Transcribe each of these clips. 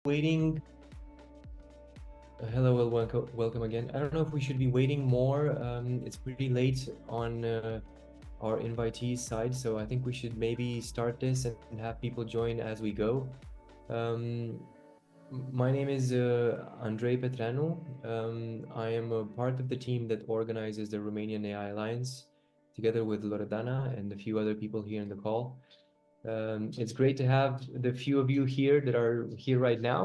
waiting. Hello, welcome again. I don't know if we should be waiting more. It's pretty late on our invitees side, so I think we should maybe start this and have people join as we go. My name is Andrei Petranu. I am a part of the team that organizes the Romanian AI Alliance, together with Loredana and a few other people here in the call. It's great to have the few of you here that are here right now.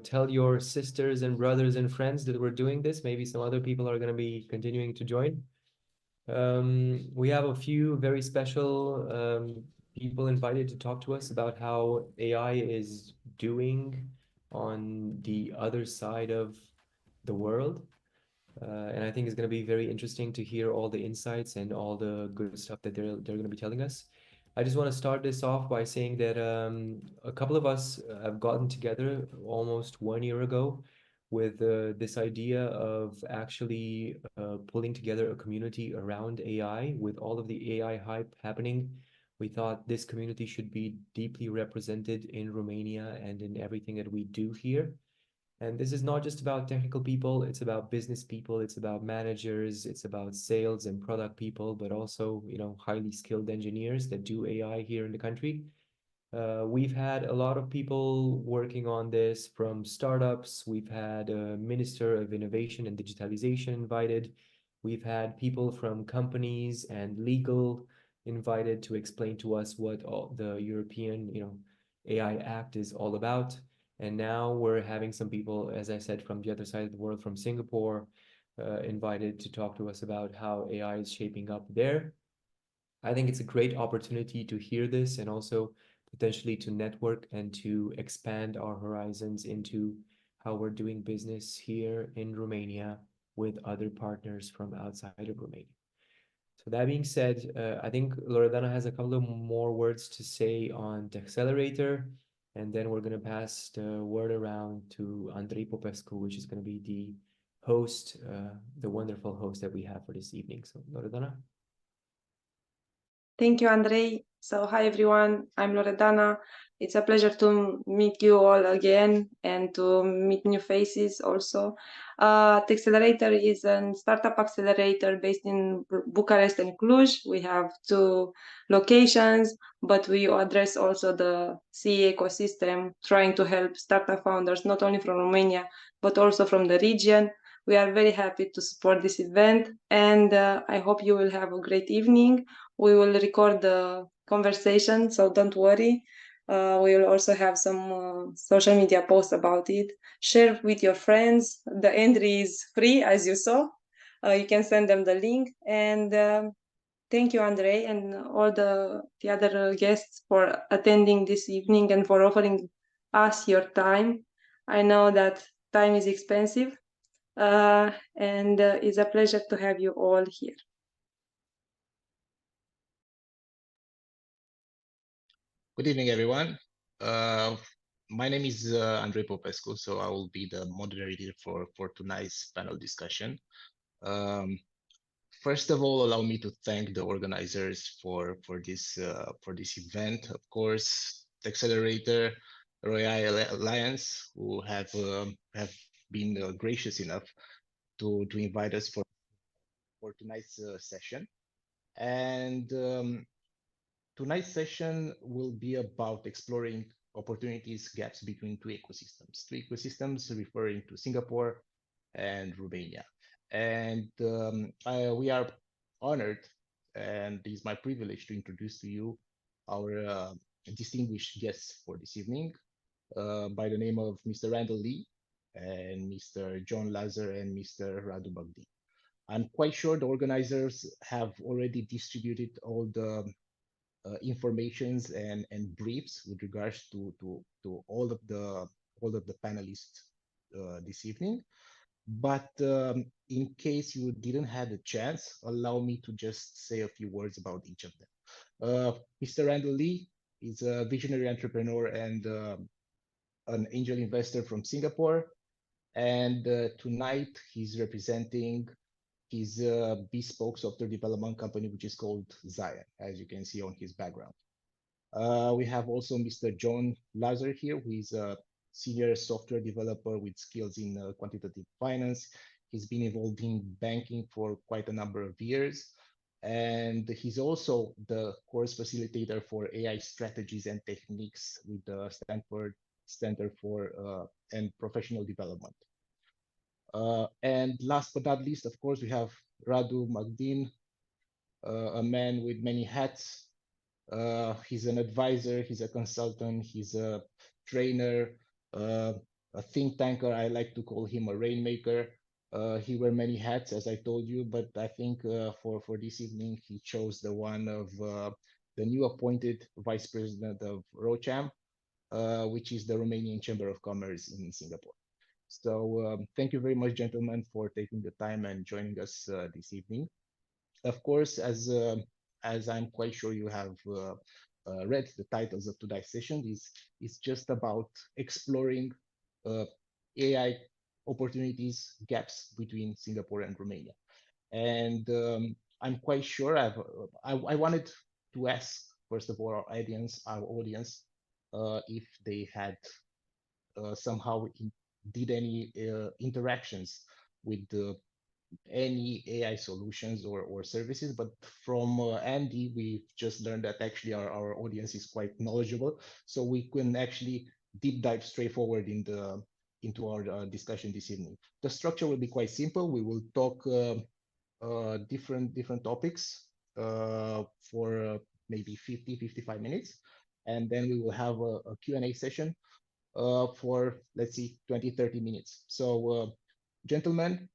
Tell your sisters and brothers and friends that we're doing this. Maybe some other people are going to be continuing to join. We have a few very special people invited to talk to us about how AI is doing on the other side of the world. And I think it's going to be very interesting to hear all the insights and all the good stuff that they're going to be telling us. I just want to start this off by saying that a couple of us have gotten together almost 1 year ago with this idea of actually pulling together a community around AI. With all of the AI hype happening, we thought this community should be deeply represented in Romania and in everything that we do here. And this is not just about technical people, it's about business people, it's about managers, it's about sales and product people, but also, highly skilled engineers that do AI here in the country. We've had a lot of people working on this from startups. We've had a Minister of Innovation and Digitalization invited. We've had people from companies and legal invited to explain to us what all the European, AI Act is all about. And now we're having some people, as I said, from the other side of the world, from Singapore, invited to talk to us about how AI is shaping up there. I think it's a great opportunity to hear this and also potentially to network and to expand our horizons into how we're doing business here in Romania with other partners from outside of Romania. So that being said, I think Loredana has a couple of more words to say on the Accelerator, and then we're going to pass the word around to Andrei Popescu, which is going to be the host, the wonderful host that we have for this evening. So Loredana. Thank you, Andrei. So hi, everyone. I'm Loredana. It's a pleasure to meet you all again and to meet new faces also. The Accelerator is a startup accelerator based in Bucharest and Cluj. We have 2 locations, but we address also the CE ecosystem, trying to help startup founders, not only from Romania, but also from the region. We are very happy to support this event, and I hope you will have a great evening. We will record the conversation, so don't worry. We will also have some social media posts about it. Share with your friends. The entry is free, as you saw. You can send them the link. And thank you, Andrei, and all the other guests for attending this evening and for offering us your time. I know that time is expensive, and it's a pleasure to have you all here. Good evening, everyone. My name is Andrei Popescu, so I will be the moderator for tonight's panel discussion. First of all, allow me to thank the organizers for this event. Of course, the Accelerator, Royal Alliance, who have been gracious enough to invite us for tonight's session. And tonight's session will be about exploring opportunities, gaps between 2 ecosystems referring to Singapore and Romania. And we are honored, and it is my privilege to introduce to you our distinguished guests for this evening, by the name of Mr. Randall and Mr. John Lazar and Mr. Radu Magdin. I'm quite sure the organizers have already distributed all the informations and briefs with regards to all of the panelists this evening. But in case you didn't have a chance, allow me to just say a few words about each of them. Mr. Randall Lee is a visionary entrepreneur and an angel investor from Singapore. And tonight he's representing his bespoke software development company, which is called Syion, as you can see on his background. We have also Mr. John Lazar here, who is a senior software developer with skills in quantitative finance. He's been involved in banking for quite a number of years. And he's also the course facilitator for AI strategies and techniques with the Stanford Center for and Professional Development. And last but not least, of course, we have Radu Magdin, a man with many hats. He's an advisor, he's a consultant, he's a trainer, a think tanker. I like to call him a rainmaker. He wears many hats, as I told you, but I think for this evening, he chose the one of the new appointed vice president of ROCHAM, which is the Romanian Chamber of Commerce in Singapore. So thank you very much, gentlemen, for taking the time and joining us this evening. Of course, as I'm quite sure you have read the titles of today's session, is just about exploring AI opportunities, gaps between Singapore and Romania. And I'm quite sure I wanted to ask, first of all, our audience, if they had somehow did any interactions with any AI solutions or services. But from Andy, we've just learned that actually our audience is quite knowledgeable. So we can actually deep dive straightforward into our discussion this evening. The structure will be quite simple. We will talk different topics for maybe 50-55 minutes. And then we will have a Q&A session for, let's see, 20-30 minutes. So gentlemen,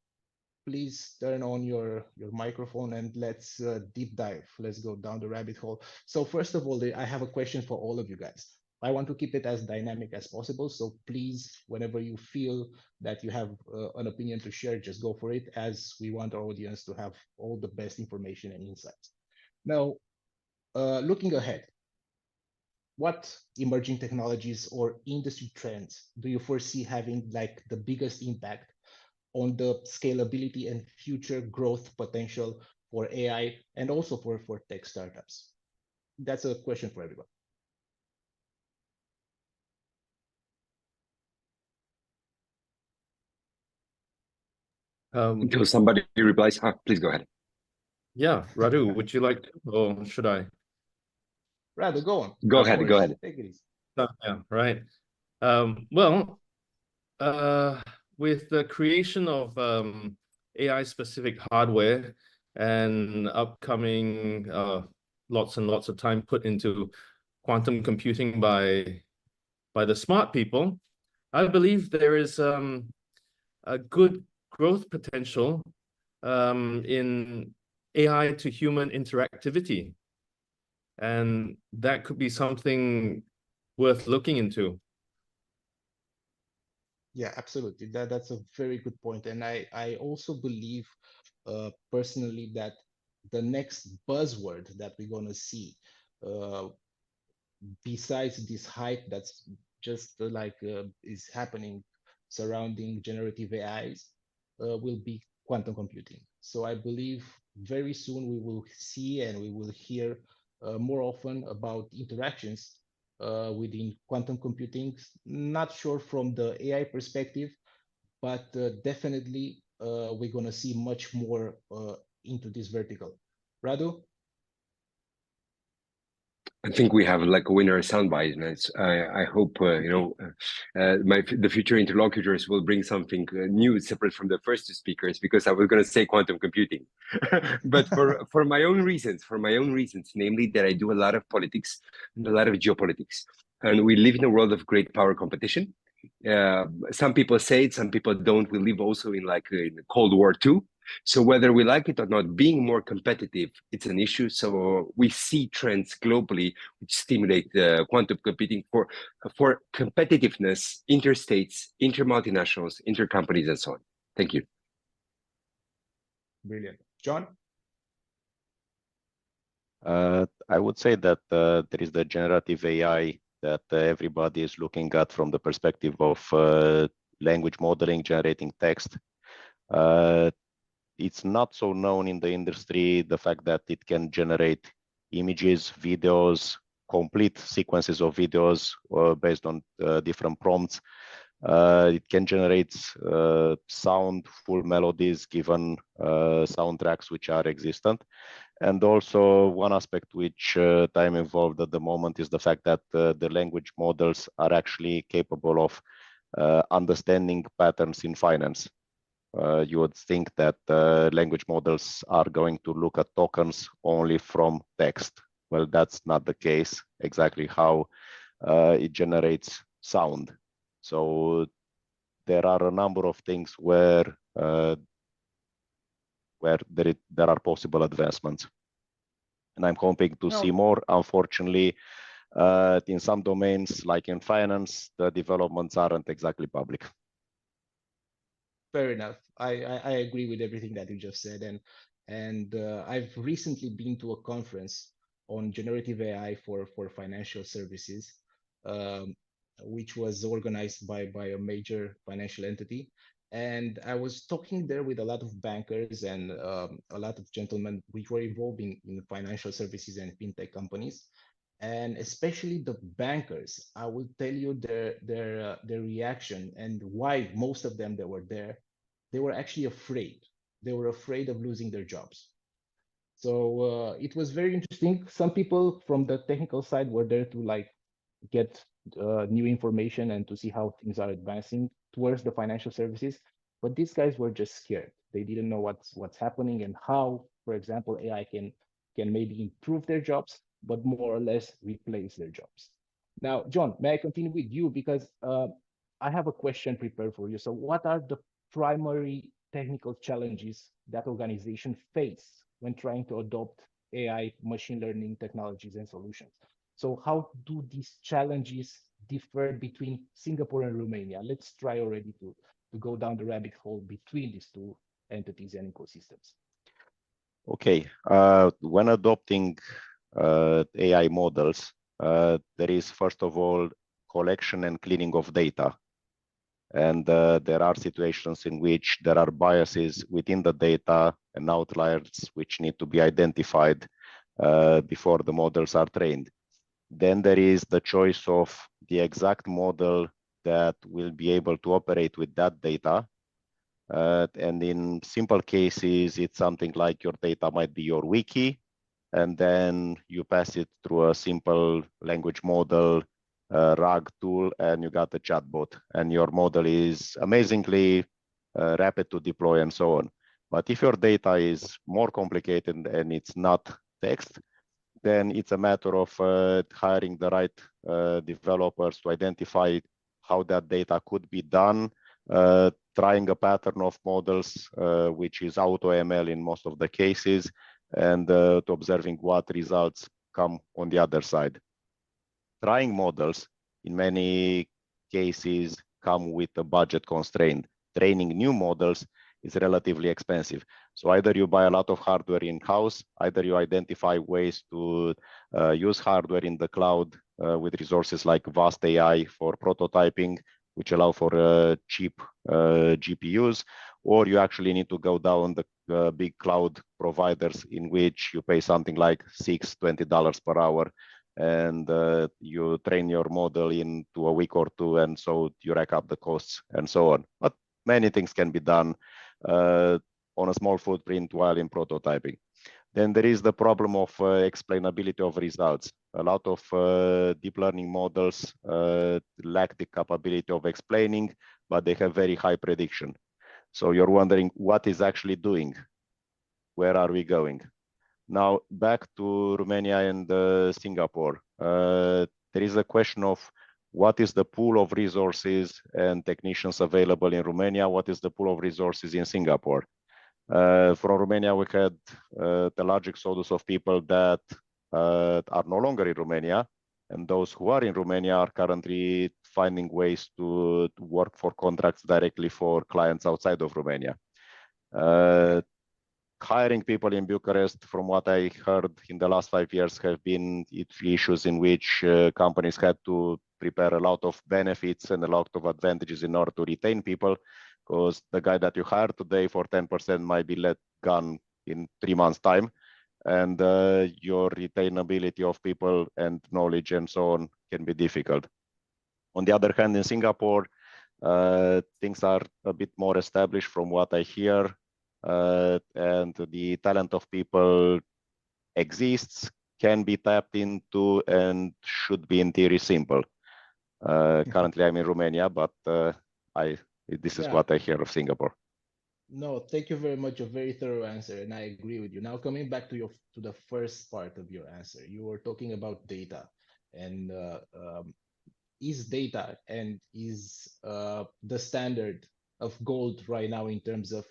please turn on your microphone and let's deep dive. Let's go down the rabbit hole. So first of all, I have a question for all of you guys. I want to keep it as dynamic as possible. So please, whenever you feel that you have an opinion to share, just go for it, as we want our audience to have all the best information and insights. Now, looking ahead, what emerging technologies or industry trends do you foresee having like the biggest impact on the scalability and future growth potential for AI and also for tech startups? That's a question for everyone. Until somebody replies, please go ahead. Yeah, Radu, would you like to, or should I? Radu, go on. Go ahead. Take it easy. Yeah, right. Well, with the creation of AI-specific hardware and upcoming lots and lots of time put into quantum computing by the smart people, I believe there is a good growth potential in AI to human interactivity. And that could be something worth looking into. Yeah, absolutely. That's a very good point. And I also believe personally that the next buzzword that we're going to see, besides this hype that's just is happening surrounding generative AIs, will be quantum computing. So I believe very soon we will see and we will hear more often about interactions within quantum computing. Not sure from the AI perspective, but definitely we're going to see much more into this vertical. Radu? I think we have like a winner soundbite, and I hope the future interlocutors will bring something new, separate from the first two speakers, because I was going to say quantum computing, but for my own reasons, namely that I do a lot of politics and a lot of geopolitics, and we live in a world of great power competition. Some people say it, some people don't. We live also in in Cold War II. So whether we like it or not, being more competitive, it's an issue. So we see trends globally which stimulate quantum computing for competitiveness, interstates, intermultinationals, intercompanies, and so on. Thank you. Brilliant. John? I would say that there is the generative AI that everybody is looking at from the perspective of language modeling, generating text. It's not so known in the industry, the fact that it can generate images, videos, complete sequences of videos based on different prompts. It can generate sound, full melodies given soundtracks which are existent. And also one aspect which I'm involved at the moment is the fact that the language models are actually capable of understanding patterns in finance. You would think that language models are going to look at tokens only from text. Well, that's not the case, exactly how it generates sound. So there are a number of things where there are possible advancements. And I'm hoping to see more. Unfortunately, in some domains, like in finance, the developments aren't exactly public. Fair enough. I agree with everything that you just said, and I've recently been to a conference on generative AI for financial services, which was organized by a major financial entity. And I was talking there with a lot of bankers and a lot of gentlemen which were involved in financial services and fintech companies. And especially the bankers, I will tell you their reaction and why most of them that were there, they were actually afraid. They were afraid of losing their jobs. So it was very interesting. Some people from the technical side were there to like get new information and to see how things are advancing towards the financial services. But these guys were just scared. They didn't know what's happening and how, for example, AI can maybe improve their jobs, but more or less replace their jobs. Now, John, may I continue with you? Because I have a question prepared for you. So what are the primary technical challenges that organizations face when trying to adopt AI, machine learning technologies and solutions? So how do these challenges differ between Singapore and Romania? Let's try already to go down the rabbit hole between these two entities and ecosystems. Okay, when adopting AI models, there is first of all collection and cleaning of data. And there are situations in which there are biases within the data and outliers which need to be identified before the models are trained. Then there is the choice of the exact model that will be able to operate with that data. And in simple cases, it's something like your data might be your wiki, and then you pass it through a simple language model, RAG tool, and you got a chatbot, and your model is amazingly rapid to deploy and so on. But if your data is more complicated and it's not text, then it's a matter of hiring the right developers to identify how that data could be done, trying a pattern of models, which is AutoML in most of the cases, and to observing what results come on the other side. Trying models, in many cases, come with a budget constraint. Training new models is relatively expensive. So either you buy a lot of hardware in-house, either you identify ways to use hardware in the cloud with resources like Vast AI for prototyping, which allow for cheap GPUs, or you actually need to go down the big cloud providers in which you pay something like $20 per hour, and you train your model into a week or two, and so you rack up the costs and so on. But many things can be done on a small footprint while in prototyping. Then there is the problem of explainability of results. A lot of deep learning models lack the capability of explaining, but they have very high prediction. So you're wondering what is actually doing? Where are we going? Now, back to Romania and Singapore. There is a question of what is the pool of resources and technicians available in Romania? What is the pool of resources in Singapore? From Romania, we had the large exodus of people that are no longer in Romania, and those who are in Romania are currently finding ways to work for contracts directly for clients outside of Romania. Hiring people in Bucharest, from what I heard in the last 5 years, have been issues in which companies had to prepare a lot of benefits and a lot of advantages in order to retain people, because the guy that you hire today for 10% might be let gone in 3 months' time. and your retainability of people and knowledge and so on can be difficult. On the other hand, in Singapore, things are a bit more established from what I hear, and the talent of people exists, can be tapped into, and should be in theory simple. Currently, I'm in Romania, but this is what I hear of Singapore. No, thank you very much. A very thorough answer, and I agree with you. Now, coming back to the first part of your answer, you were talking about data, and is data and is the standard of gold right now in terms of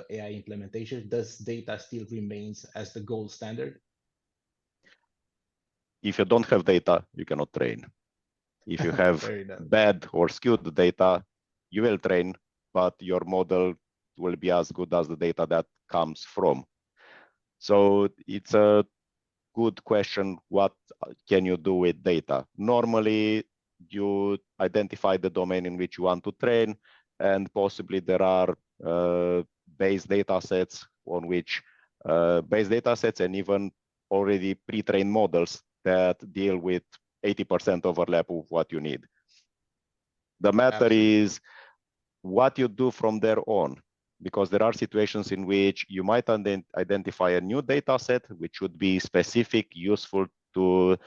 AI implementation? Does data still remains as the gold standard? If you don't have data, you cannot train. If you have bad or skewed data, you will train, but your model will be as good as the data that comes from. So it's a good question, what can you do with data? Normally, you identify the domain in which you want to train, and possibly there are base data sets on which base data sets and even already pre-trained models that deal with 80% overlap of what you need. The matter is what you do from there on, because there are situations in which you might identify a new data set which would be specific, useful to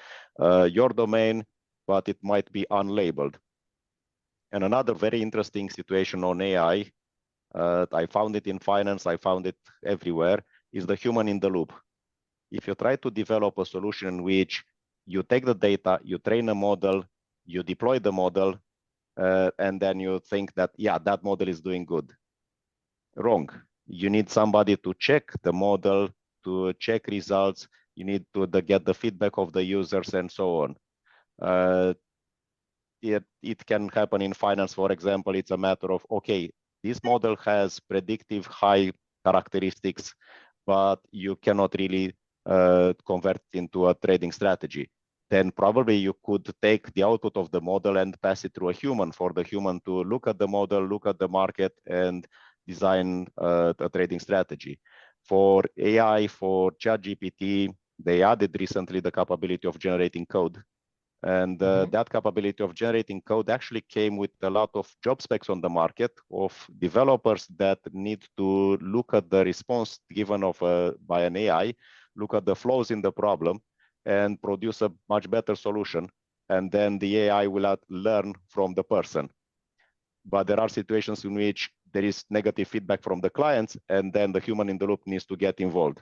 your domain, but it might be unlabeled. And another very interesting situation on AI, I found it in finance, I found it everywhere, is the human in the loop. If you try to develop a solution in which you take the data, you train a model, you deploy the model, and then you think that, yeah, that model is doing good. Wrong. You need somebody to check the model, to check results. You need to get the feedback of the users and so on. It can happen in finance, for example. It's a matter of, okay, this model has predictive high characteristics, but you cannot really convert it into a trading strategy. Then probably you could take the output of the model and pass it through a human for the human to look at the model, look at the market, and design a trading strategy. For AI, for ChatGPT, they added recently the capability of generating code. And that capability of generating code actually came with a lot of job specs on the market of developers that need to look at the response given by an AI, look at the flaws in the problem, and produce a much better solution. And then the AI will learn from the person. But there are situations in which there is negative feedback from the clients, and then the human in the loop needs to get involved.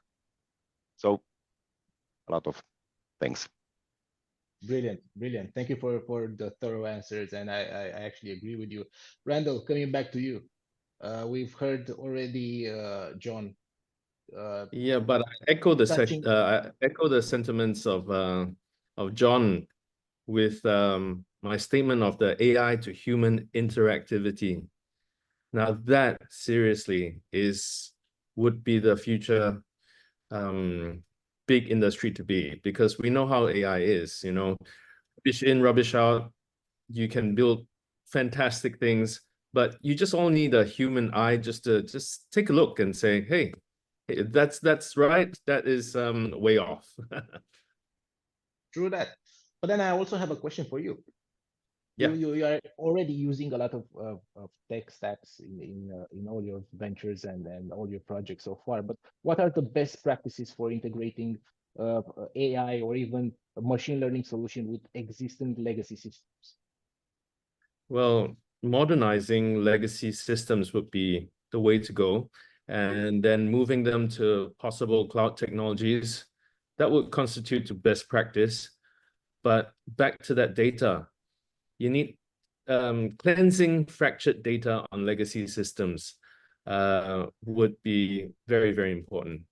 So a lot of things. Brilliant, brilliant. Thank you for the thorough answers, and I actually agree with you. Randall, coming back to you. We've heard already, John. Yeah, but I echo the sentiments of John with my statement of the AI to human interactivity. Now that seriously would be the future big industry to be, because we know how AI is, you know, rubbish in, rubbish out. You can build fantastic things, but you just all need a human eye just to take a look and say, hey, that's right, that is way off. True that. But then I also have a question for you. Yeah. You are already using a lot of tech stacks in all your ventures and all your projects so far. But what are the best practices for integrating AI or even a machine learning solution with existing legacy systems? Well, modernizing legacy systems would be the way to go, and then moving them to possible cloud technologies that would constitute to best practice. But back to that data, you need cleansing fractured data on legacy systems would be very, very important.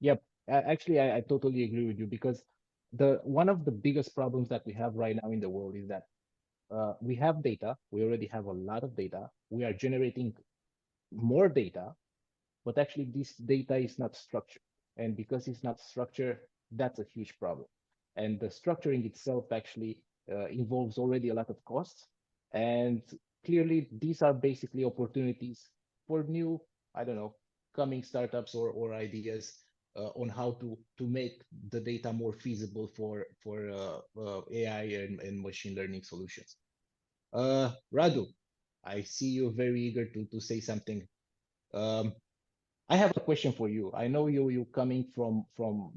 Yep, actually, I totally agree with you, because one of the biggest problems that we have right now in the world is that we have data. We already have a lot of data. We are generating more data, but actually this data is not structured. And because it's not structured, that's a huge problem. And the structuring itself actually involves already a lot of costs. And clearly, these are basically opportunities for new, I don't know, coming startups or ideas on how to make the data more feasible for AI and machine learning solutions. Radu, I see you're very eager to say something. I have a question for you. I know you coming from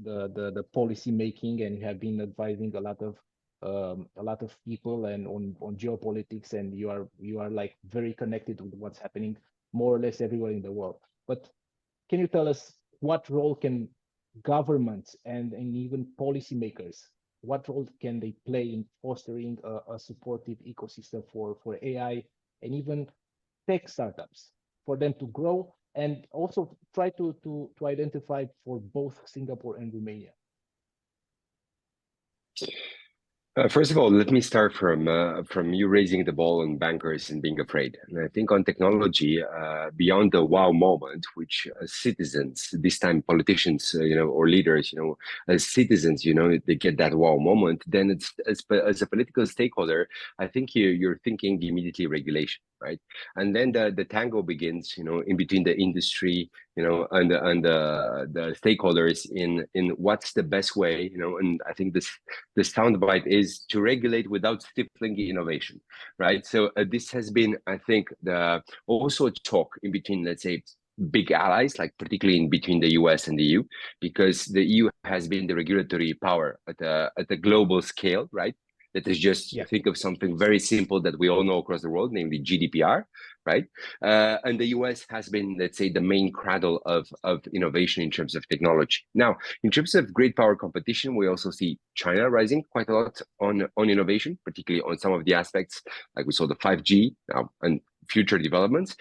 the policy making, and you have been advising a lot of people and on geopolitics, and you are like very connected with what's happening more or less everywhere in the world. But can you tell us what role can governments and even policymakers, what role can they play in fostering a supportive ecosystem for AI and even tech startups, for them to grow, and also try to identify for both Singapore and Romania? First of all, let me start from you raising the ball on bankers and being afraid. And I think on technology, beyond the wow moment, which citizens, this time politicians, or leaders, as citizens, they get that wow moment. Then it's as a political stakeholder, I think you're thinking immediately regulation, right? And then the tango begins, in between the industry, and the stakeholders in what's the best way, and I think the soundbite is to regulate without stifling innovation, right? So this has been, I think, also a talk in between, let's say, big allies, like particularly in between the US and the EU, because the EU has been the regulatory power at a global scale, right? That is just think of something very simple that we all know across the world, namely GDPR, right? And the US has been, let's say, the main cradle of innovation in terms of technology. Now, in terms of great power competition, we also see China rising quite a lot on innovation, particularly on some of the aspects, like we saw the 5G and future developments.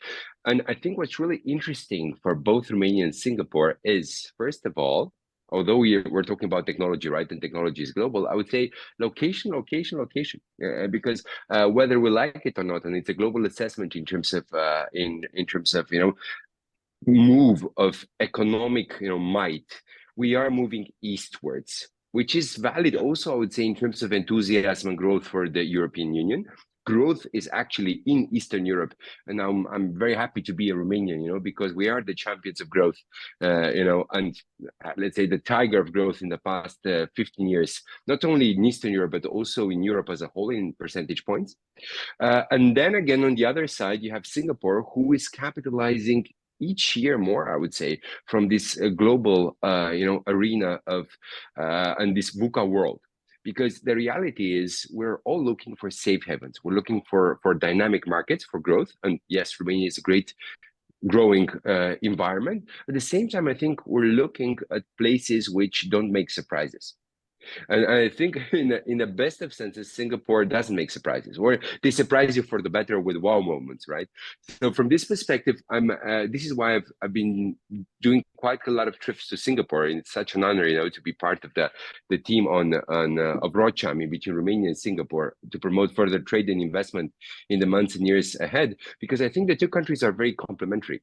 And I think what's really interesting for both Romania and Singapore is, first of all, although we're talking about technology, right, and technology is global, I would say location, because whether we like it or not, and it's a global assessment in terms of move of economic might, we are moving eastwards, which is valid also, I would say, in terms of enthusiasm and growth for the European Union. Growth is actually in Eastern Europe, and I'm very happy to be a Romanian, because we are the champions of growth, and let's say the tiger of growth in the past 15 years, not only in Eastern Europe, but also in Europe as a whole in percentage points. And then again, on the other side, you have Singapore, who is capitalizing each year more, I would say, from this global, arena of and this VUCA world. Because the reality is we're all looking for safe havens. We're looking for dynamic markets for growth. And yes, Romania is a great growing environment. At the same time, I think we're looking at places which don't make surprises. And I think in the best of senses, Singapore doesn't make surprises, or they surprise you for the better with wow moments, right? So from this perspective, this is why I've been doing quite a lot of trips to Singapore, and it's such an honor, to be part of the team of Rocham in between Romania and Singapore to promote further trade and investment in the months and years ahead, because I think the two countries are very complementary.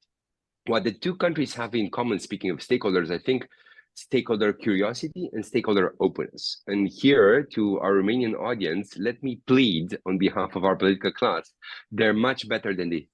What the two countries have in common, speaking of stakeholders, I think stakeholder curiosity and stakeholder openness. And here, to our Romanian audience, let me plead on behalf of our political class: they're much better than they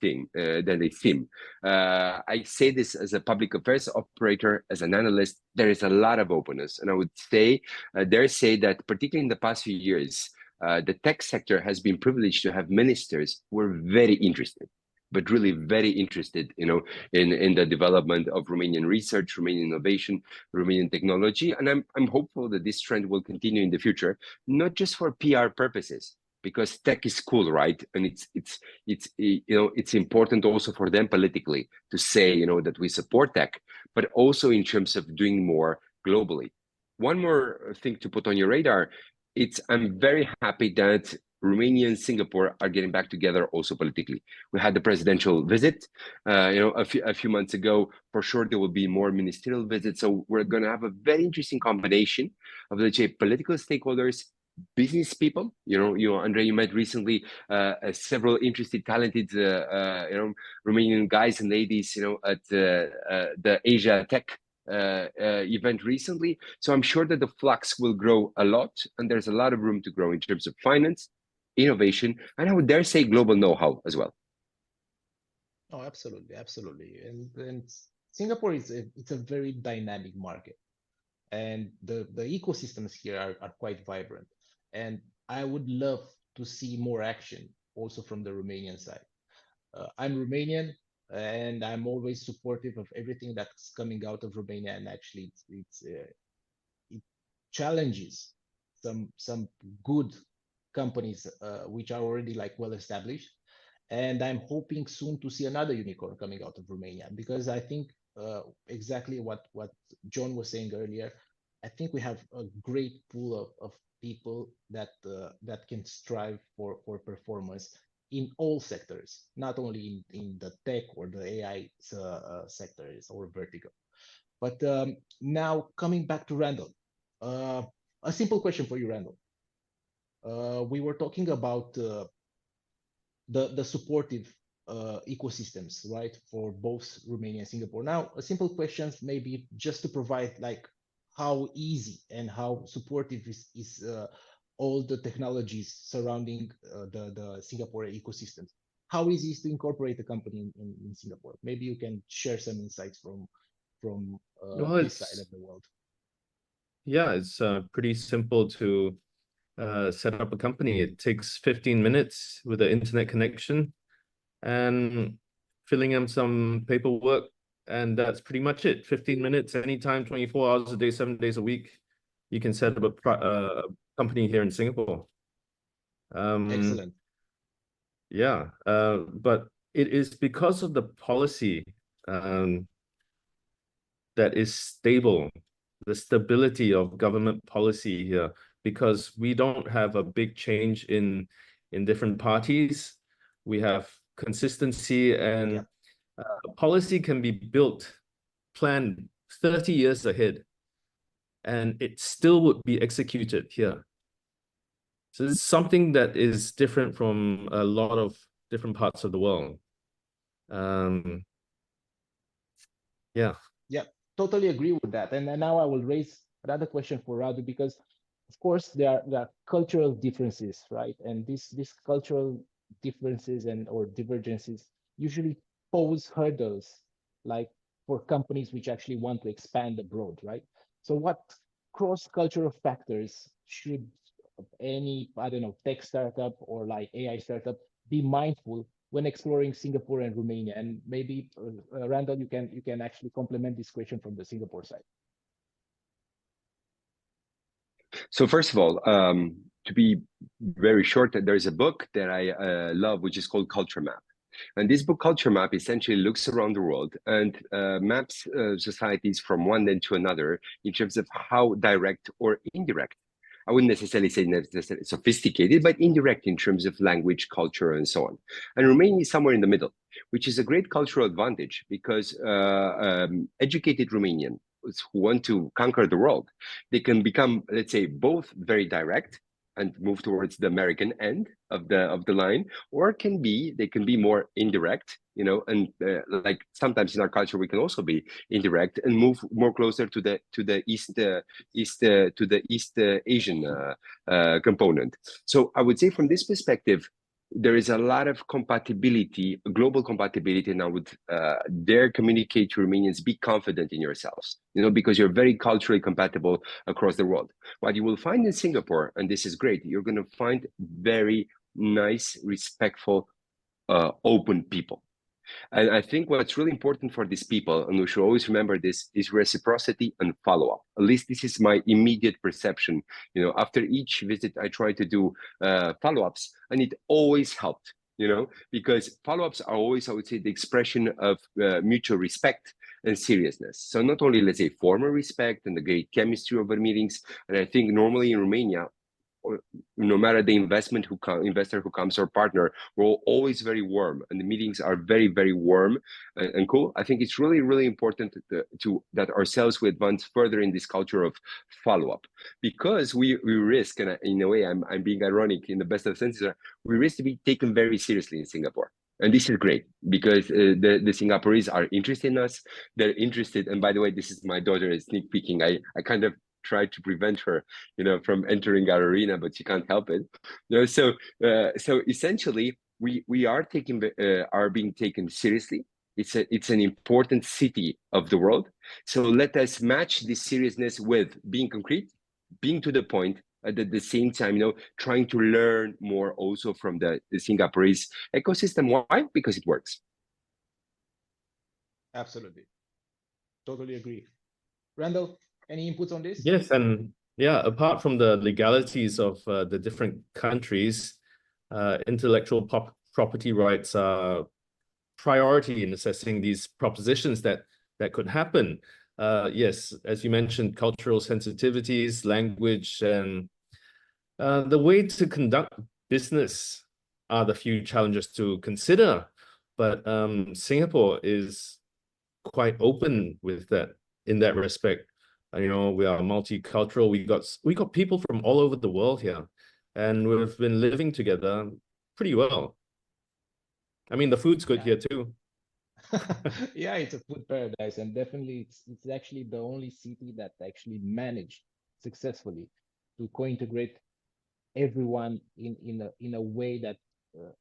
seem. I say this as a public affairs operator, as an analyst. There is a lot of openness, and I would say, dare say that particularly in the past few years, the tech sector has been privileged to have ministers who are very interested, but really very interested, in the development of Romanian research, Romanian innovation, Romanian technology. And I'm hopeful that this trend will continue in the future, not just for PR purposes, because tech is cool, right? And it's important also for them politically to say, that we support tech, but also in terms of doing more globally. One more thing to put on your radar, I'm very happy that Romania and Singapore are getting back together also politically. We had the presidential visit, a few months ago. For sure, there will be more ministerial visits. So we're going to have a very interesting combination of, let's say, political stakeholders, business people. Andrei, you met recently several interested, talented, Romanian guys and ladies, at the Asia Tech event recently. So I'm sure that the flux will grow a lot, and there's a lot of room to grow in terms of finance, innovation, and I would dare say global know-how as well. Oh, absolutely. And Singapore is it's a very dynamic market, and the ecosystems here are quite vibrant. And I would love to see more action also from the Romanian side. I'm Romanian, and I'm always supportive of everything that's coming out of Romania. And actually, it challenges some good companies which are already like well established. And I'm hoping soon to see another unicorn coming out of Romania, because I think exactly what John was saying earlier. I think we have a great pool of people that that can strive for performance in all sectors, not only in the tech or the AI sectors or vertical. But now coming back to Randall, a simple question for you, Randall. We were talking about the supportive ecosystems, right, for both Romania and Singapore. Now, a simple question, maybe just to provide like how easy and how supportive is all the technologies surrounding the Singapore ecosystems. How easy is to incorporate a company in Singapore? Maybe you can share some insights from this side of the world. Yeah, it's pretty simple to set up a company. It takes 15 minutes with an internet connection and filling in some paperwork, and that's pretty much it. 15 minutes, anytime, 24 hours a day, 7 days a week. You can set up a company here in Singapore. Excellent. Yeah, but it is because of the policy that is stable, the stability of government policy here, because we don't have a big change in different parties. We have consistency, and policy can be built, planned 30 years ahead, and it still would be executed here. So it's something that is different from a lot of different parts of the world. Yeah. Yeah, totally agree with that. And now I will raise another question for Radu, because of course there are cultural differences, right? And these cultural differences and or divergences usually pose hurdles, like for companies which actually want to expand abroad, right? So what cross-cultural factors should any, I don't know, tech startup or like AI startup be mindful when exploring Singapore and Romania? And maybe Randall, you can actually complement this question from the Singapore side. So first of all, to be very short, there's a book that I love, which is called Culture Map. And this book, Culture Map, essentially looks around the world and maps societies from one end to another in terms of how direct or indirect. I wouldn't necessarily say necessarily sophisticated, but indirect in terms of language, culture, and so on. And Romania is somewhere in the middle, which is a great cultural advantage, because educated Romanians who want to conquer the world, they can become, let's say, both very direct and move towards the American end of the line, or they can be more indirect, you know, and like sometimes in our culture we can also be indirect and move more closer to the East Asian component. So I would say from this perspective, there is a lot of compatibility, global compatibility, and I would dare communicate to Romanians: be confident in yourselves, you know, because you're very culturally compatible across the world. What you will find in Singapore, and this is great, you're going to find very nice, respectful, open people. And I think what's really important for these people, and we should always remember this, is reciprocity and follow-up. At least this is my immediate perception. You know, after each visit, I try to do follow-ups, and it always helped, you know, because follow-ups are always, I would say, the expression of mutual respect and seriousness. So not only, let's say, formal respect and the great chemistry over meetings, and I think normally in Romania, no matter the investor who comes or partner, we're always very warm, and the meetings are very, very warm and cool. I think it's really, really important that ourselves we advance further in this culture of follow-up, because we risk, and in a way I'm being ironic in the best of senses, we risk to be taken very seriously in Singapore. And this is great, because the Singaporeans are interested in us. They're interested, and by the way, this is my daughter is sneak peeking. I kind of try to prevent her, you know, from entering our arena, but she can't help it. You know, so essentially, we are being taken seriously, It's an important city of the world. So let us match this seriousness with being concrete, being to the point, at the same time, trying to learn more also from the Singapore's ecosystem. Why? Because it works. Absolutely. Totally agree. Randall, any inputs on this? Yes, and yeah, apart from the legalities of the different countries, intellectual property rights are priority in assessing these propositions that could happen. Yes, as you mentioned, cultural sensitivities, language, and the way to conduct business are the few challenges to consider. But Singapore is quite open with that in that respect. We are multicultural. We got people from all over the world here, and we've been living together pretty well. I mean, the food's good here too. Yeah, it's a food paradise, and definitely it's actually the only city that actually managed successfully to co-integrate everyone in a way that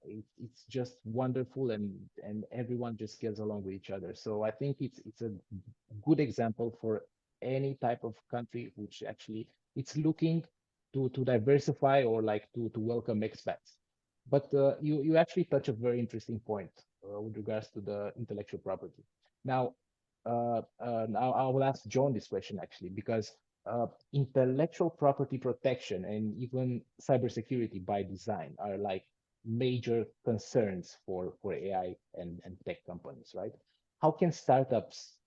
it's just wonderful, and everyone just gets along with each other. So I think it's a good example for any type of country which actually it's looking to diversify or like to welcome expats. But you actually touch a very interesting point with regards to the intellectual property. Now, now I will ask John this question actually, because intellectual property protection and even cybersecurity by design are like major concerns for AI and tech companies, right? How can startups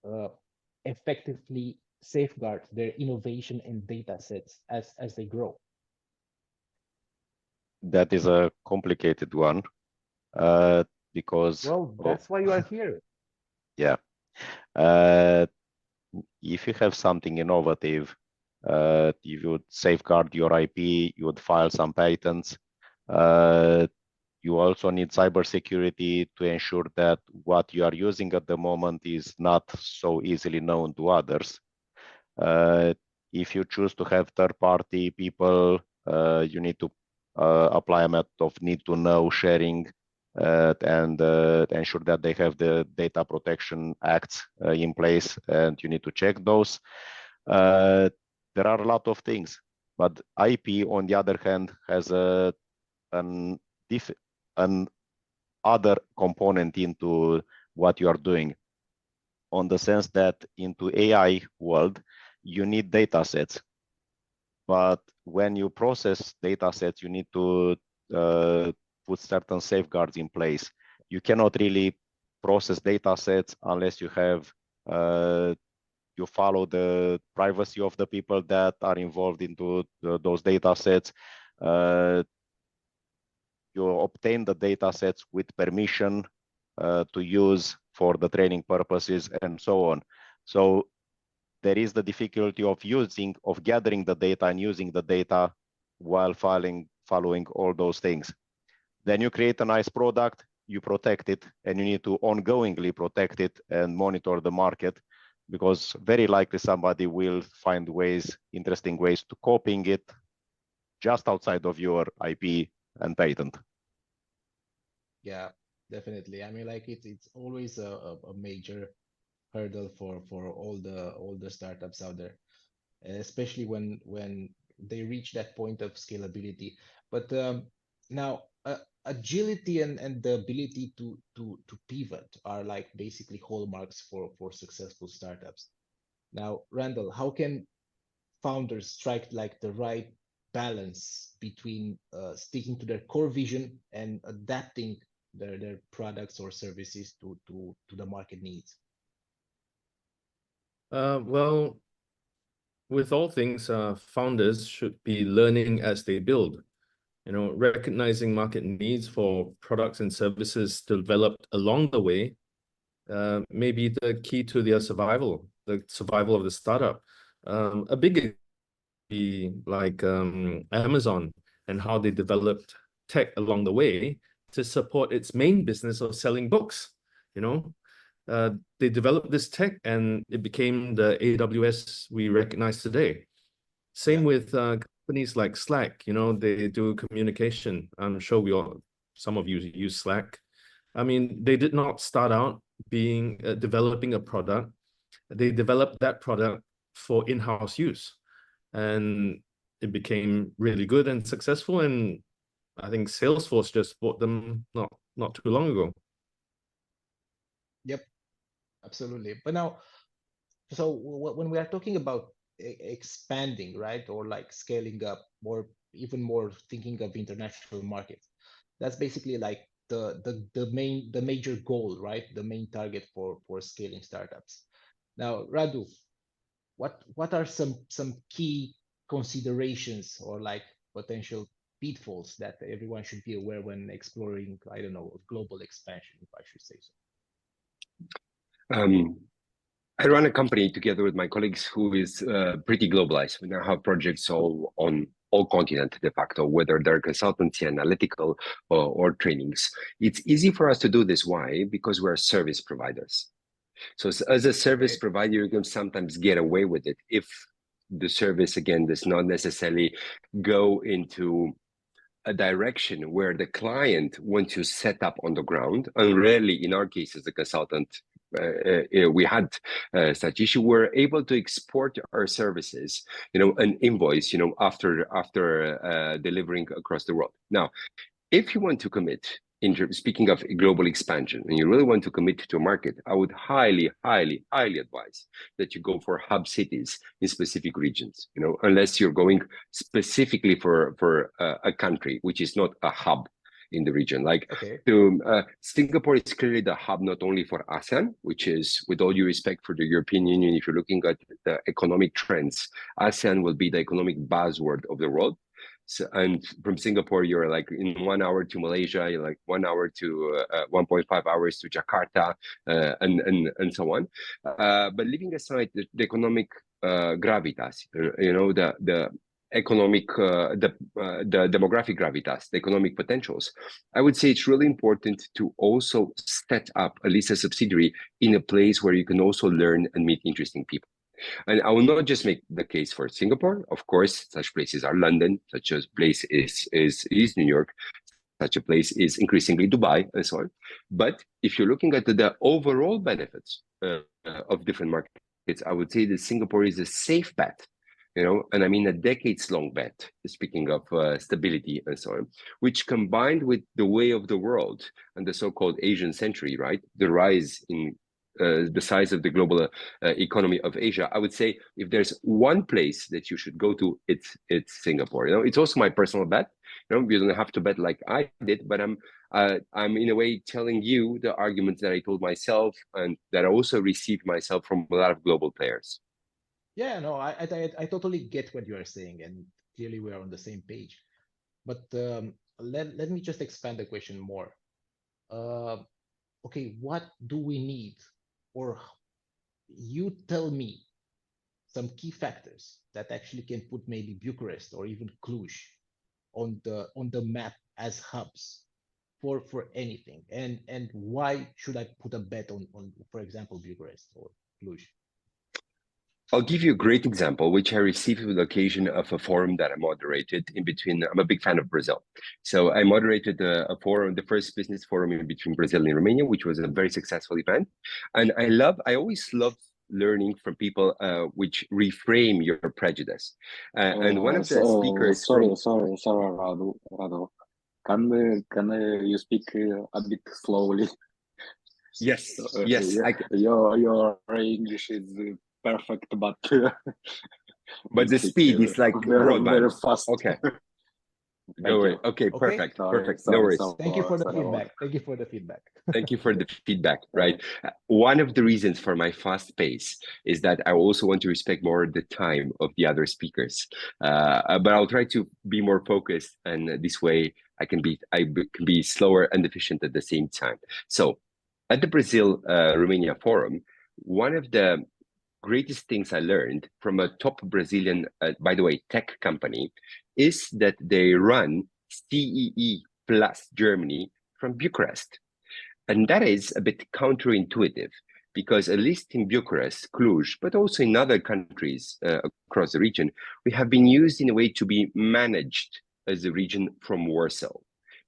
effectively safeguard their innovation and data sets as they grow? That is a complicated one because well, that's why you are here. Yeah. If you have something innovative, you would safeguard your IP, you would file some patents. You also need cybersecurity to ensure that what you are using at the moment is not so easily known to others. If you choose to have third-party people, you need to apply a method of need to know sharing and ensure that they have the data protection acts in place, and you need to check those. There are a lot of things, but IP, on the other hand, has an other component into what you are doing, on the sense that into AI world, you need data sets. But when you process data sets, you need to put certain safeguards in place. You cannot really process data sets unless you have you follow the privacy of the people that are involved into those data sets. You obtain the data sets with permission to use for the training purposes and so on. So there is the difficulty of gathering the data and using the data while following all those things. Then you create a nice product, you protect it, and you need to ongoingly protect it and monitor the market, because very likely somebody will find interesting ways to copying it just outside of your IP and patent. Yeah, definitely. I mean, like it's always a major hurdle for all the startups out there, especially when they reach that point of scalability. But now agility and the ability to pivot are like basically hallmarks for successful startups. Now, Randall, how can founders strike like the right balance between sticking to their core vision and adapting their products or services to the market needs? Well, with all things, founders should be learning as they build. Recognizing market needs for products and services developed along the way may be the key to their survival, the survival of the startup. A big be like Amazon and how they developed tech along the way to support its main business of selling books. They developed this tech and it became the AWS we recognize today. Same with companies like Slack. They do communication. I'm sure some of you use Slack. I mean, they did not start out developing a product. They developed that product for in-house use, and it became really good and successful. And I think Salesforce just bought them not too long ago. Yep, absolutely. But now, so when we are talking about expanding, right, or like scaling up, or even more thinking of international markets, that's basically like the major goal, right? The main target for scaling startups. Now, Radu, what are some key considerations or like potential pitfalls that everyone should be aware when exploring, I don't know, global expansion, if I should say so? I run a company together with my colleagues who is pretty globalized. We now have projects all on all continents de facto, whether they're consultancy, analytical, or trainings. It's easy for us to do this. Why? Because we're service providers. So as a service provider, you can sometimes get away with it if the service, again, does not necessarily go into a direction where the client wants to set up on the ground. And rarely, in our case, as a consultant, we had such issue. We're able to export our services, an invoice, after delivering across the world. Now, if you want to commit, speaking of global expansion, and you really want to commit to a market, I would highly, highly, highly advise that you go for hub cities in specific regions, unless you're going specifically for a country, which is not a hub in the region. Like Singapore is clearly the hub, not only for ASEAN, which is, with all due respect for the European Union, if you're looking at the economic trends, ASEAN will be the economic buzzword of the world. So, and from Singapore, you're like in 1 hour to Malaysia, you're like 1 hour to 1.5 hours to Jakarta, and so on. But leaving aside the economic gravitas, the economic, the demographic gravitas, the economic potentials, I would say it's really important to also set up at least a subsidiary in a place where you can also learn and meet interesting people. And I will not just make the case for Singapore. Of course, such places are London, such a place is New York, such a place is increasingly Dubai, and so on. But if you're looking at the overall benefits of different markets, I would say that Singapore is a safe bet, and I mean a decades-long bet, speaking of stability and so on, which combined with the way of the world and the so-called Asian century, right, the rise in the size of the global economy of Asia, I would say if there's one place that you should go to, it's Singapore. It's also my personal bet. You don't have to bet like I did, but I'm in a way telling you the arguments that I told myself and that I also received myself from a lot of global players. Yeah, no, I totally get what you are saying, and clearly we are on the same page. But let me just expand the question more. Okay, what do we need? Or you tell me some key factors that actually can put maybe Bucharest or even Cluj on the map as hubs for anything, and why should I put a bet on for example Bucharest or Cluj? I'll give you a great example, which I received with the occasion of a forum that I moderated in between. I'm a big fan of Brazil. So I moderated a forum, the first business forum in between Brazil and Romania, which was a very successful event. And I always love learning from people which reframe your prejudice. And one of the speakers... Sorry, Radu. Can you speak a bit slowly? Yes. Your English is perfect, but the speed is like very fast. Okay. Okay, perfect. Perfect. No worries. Thank you for the feedback. Thank you for the feedback. Thank you for the feedback. Right. One of the reasons for my fast pace is that I also want to respect more the time of the other speakers. But I'll try to be more focused, and this way I can be slower and efficient at the same time. So, at the Brazil Romania forum, one of the greatest things I learned from a top Brazilian, by the way, tech company, is that they run CEE plus Germany from Bucharest. And that is a bit counterintuitive because at least in Bucharest, Cluj, but also in other countries across the region, we have been used in a way to be managed as a region from Warsaw.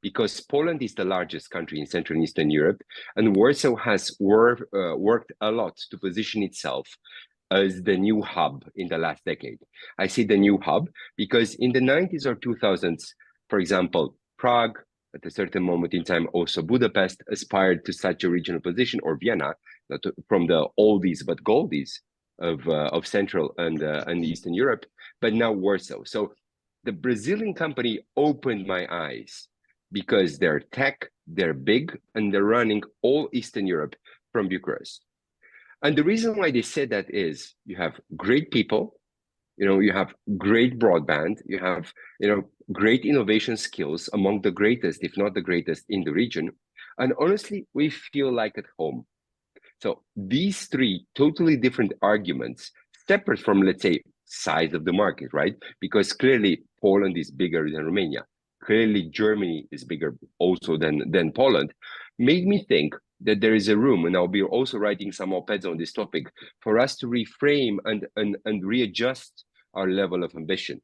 because Poland is the largest country in Central and Eastern Europe, and Warsaw has worked a lot to position itself as the new hub in the last decade. I say the new hub because in the 90s or 2000s, for example, Prague, at a certain moment in time, also Budapest aspired to such a regional position, or Vienna, from the oldies but goldies of Central and Eastern Europe, but now Warsaw. So the Brazilian company opened my eyes because they're tech, they're big, and they're running all Eastern Europe from Bucharest. And the reason why they said that is you have great people, you have great broadband, you have, great innovation skills, among the greatest, if not the greatest in the region. And honestly, we feel like at home. So these three totally different arguments, separate from, let's say, size of the market, right? Because clearly Poland is bigger than Romania. Clearly Germany is bigger also than Poland, made me think that there is a room, and I'll be also writing some op-eds on this topic, for us to reframe and readjust our level of ambition,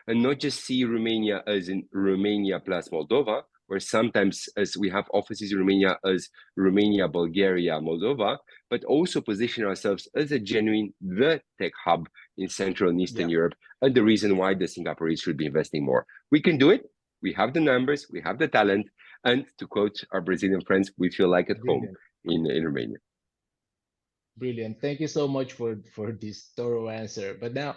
and not just see Romania as in Romania plus Moldova, where sometimes as we have offices in Romania as Romania, Bulgaria, Moldova, but also position ourselves as a genuine, the tech hub in Central and Eastern Europe, and the reason why the Singaporeans should be investing more. We can do it. We have the numbers, we have the talent, and to quote our Brazilian friends, we feel like at home in Romania. Brilliant. Thank you so much for this thorough answer. But now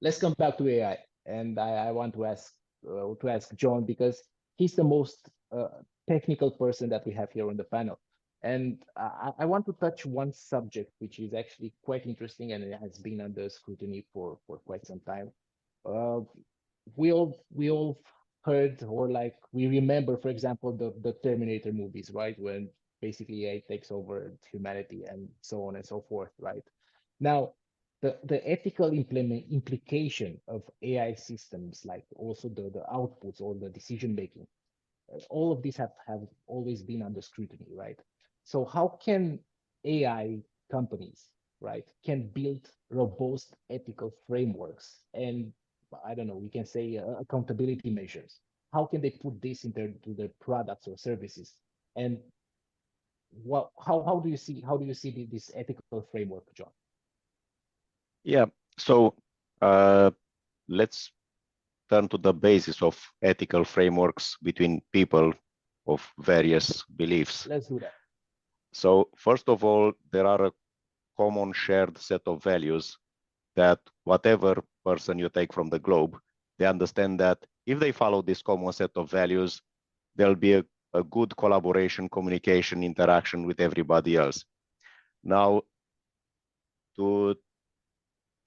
let's come back to AI. And I want to ask John, because he's the most technical person that we have here on the panel. And I want to touch one subject, which is actually quite interesting, and it has been under scrutiny for quite some time. We all heard, or like we remember, for example, the Terminator movies, right? When basically AI takes over humanity and so on and so forth, right? Now, the ethical implication of AI systems, like also the outputs or the decision making, all of these have always been under scrutiny, right? So how can AI companies, right, can build robust ethical frameworks and, I don't know, we can say accountability measures? How can they put this into their products or services? And how do you see this ethical framework, John? Yeah, so let's turn to the basis of ethical frameworks between people of various beliefs. Let's do that. So first of all, there are a common shared set of values that whatever person you take from the globe, they understand that if they follow this common set of values, there'll be a good collaboration, communication, interaction with everybody else. Now, to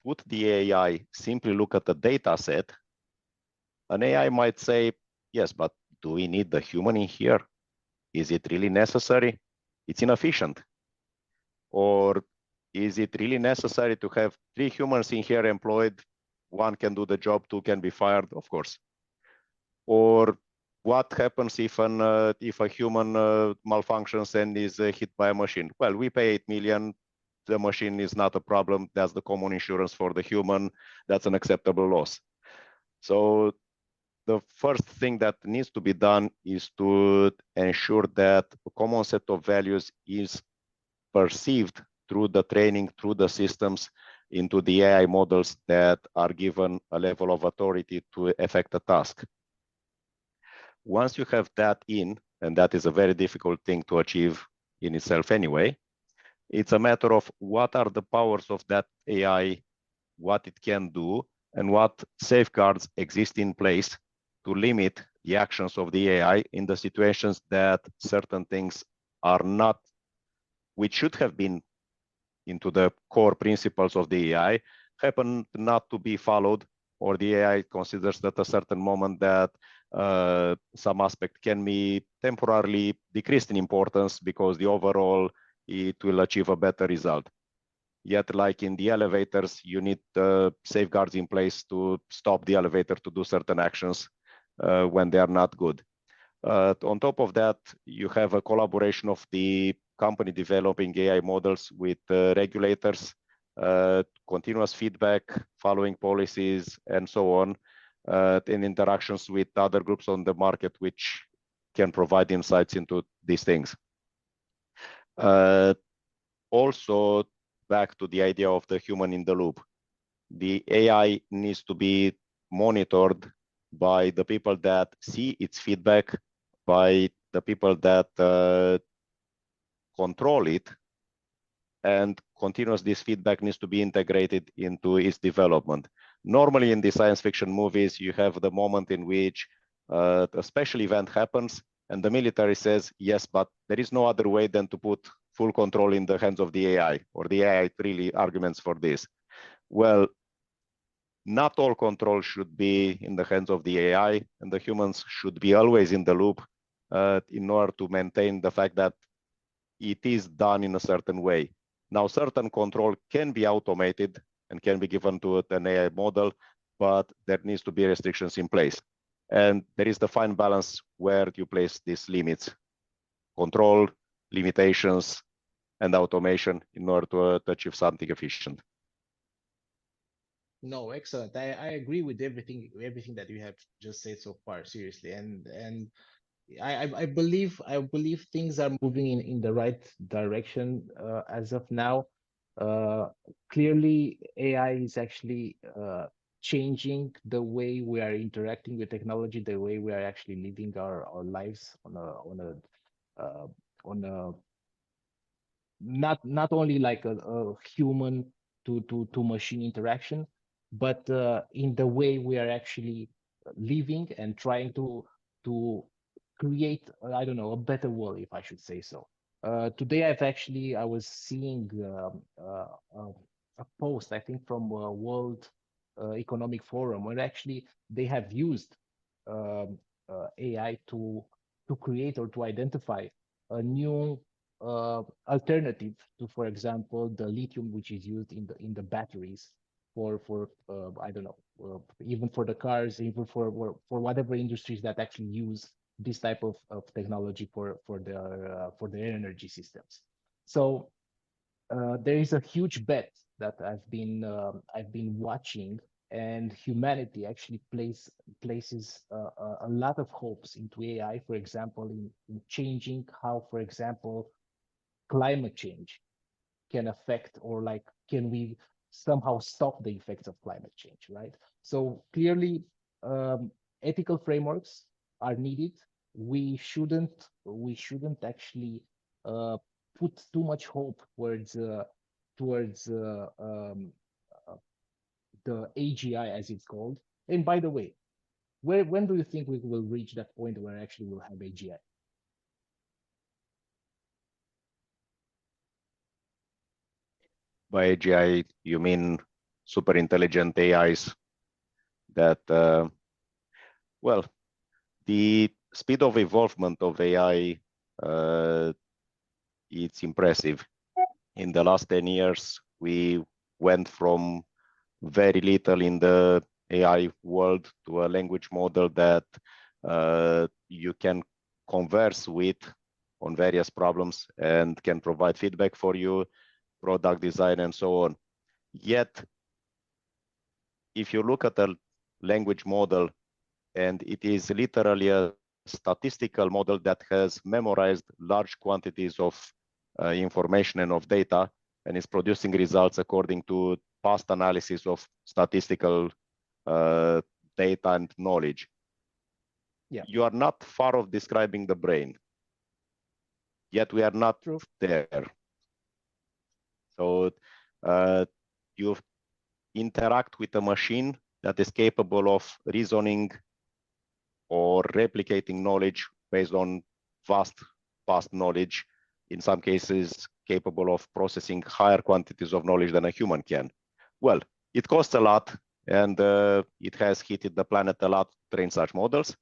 put the AI, simply look at the data set, an AI might say, yes, but do we need the human in here? Is it really necessary? It's inefficient. Or is it really necessary to have 3 humans in here employed? 1 can do the job, 2 can be fired, of course. Or what happens if a human malfunctions and is hit by a machine? Well, we pay 8 million. The machine is not a problem. That's the common insurance for the human. That's an acceptable loss. So the first thing that needs to be done is to ensure that a common set of values is perceived through the training, through the systems, into the AI models that are given a level of authority to effect a task. Once you have that in, and that is a very difficult thing to achieve in itself anyway, it's a matter of what are the powers of that AI, what it can do, and what safeguards exist in place to limit the actions of the AI in the situations that certain things are not, which should have been into the core principles of the AI, happen not to be followed, or the AI considers that a certain moment that some aspect can be temporarily decreased in importance because the overall it will achieve a better result. Yet, like in the elevators, you need safeguards in place to stop the elevator to do certain actions when they are not good. On top of that, you have a collaboration of the company developing AI models with regulators, continuous feedback, following policies, and so on, in interactions with other groups on the market, which can provide insights into these things. Also, back to the idea of the human in the loop. The AI needs to be monitored by the people that see its feedback, by the people that control it, and continuous this feedback needs to be integrated into its development. Normally in the science fiction movies, you have the moment in which a special event happens and the military says, yes, but there is no other way than to put full control in the hands of the AI, or the AI really arguments for this. Well, not all control should be in the hands of the AI, and the humans should be always in the loop in order to maintain the fact that it is done in a certain way. Now, certain control can be automated and can be given to an AI model, but there needs to be restrictions in place. And there is the fine balance where you place these limits, control, limitations, and automation in order to achieve something efficient. No, excellent. I agree with everything that you have just said so far, seriously. And I believe things are moving in the right direction as of now. Clearly, AI is actually changing the way we are interacting with technology, the way we are actually living our lives on a not only like a human to machine interaction, but in the way we are actually living and trying to create, I don't know, a better world, if I should say so. Today, I was seeing a post, I think from World Economic Forum, where actually they have used AI to create or to identify a new alternative to, for example, the lithium which is used in the batteries for I don't know, even for the cars, even for whatever industries that actually use this type of technology for their energy systems. So there is a huge bet that I've been watching, and humanity actually places a lot of hopes into AI, for example, in changing how, for example, climate change can affect, or like, can we somehow stop the effects of climate change, right? So clearly, ethical frameworks are needed. We shouldn't actually put too much hope towards the AGI, as it's called. And by the way, when do you think we will reach that point where actually we'll have AGI? By AGI, you mean super intelligent AIs that, well, the speed of evolvement of AI, it's impressive. In the last 10 years, we went from very little in the AI world to a language model that you can converse with on various problems and can provide feedback for you, product design, and so on. Yet, if you look at a language model, and it is literally a statistical model that has memorized large quantities of information and of data, and is producing results according to past analysis of statistical data and knowledge. Yeah. You are not far off describing the brain, yet we are not there. So you interact with a machine that is capable of reasoning or replicating knowledge based on vast past knowledge, in some cases capable of processing higher quantities of knowledge than a human can. Well, it costs a lot, and it has hit the planet a lot to train such models,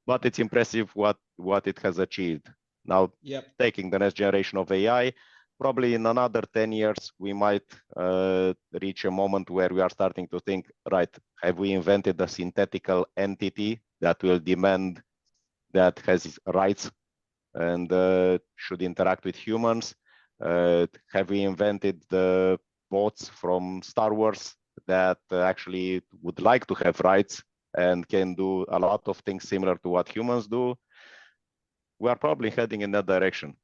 but it's impressive what it has achieved. Now, taking the next generation of AI, probably in another 10 years, we might reach a moment where we are starting to think, right, have we invented a synthetical entity that will demand, that has rights and should interact with humans? Have we invented the bots from Star Wars that actually would like to have rights and can do a lot of things similar to what humans do? we are probably heading in that direction.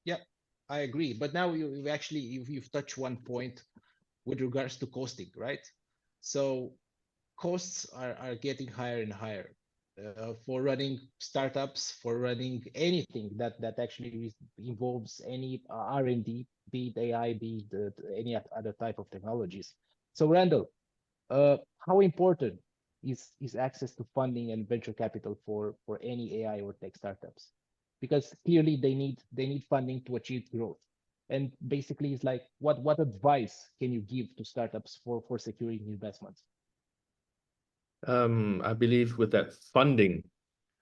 Yeah, I agree. But now you've touched one point with regards to costing, right? So costs are getting higher and higher for running startups, for running anything that actually involves any R&D, be it AI, be it any other type of technologies. So Randall, how important is access to funding and venture capital for any AI or tech startups? Because clearly they need funding to achieve growth. And basically, it's like what advice can you give to startups for securing investments? I believe with that funding,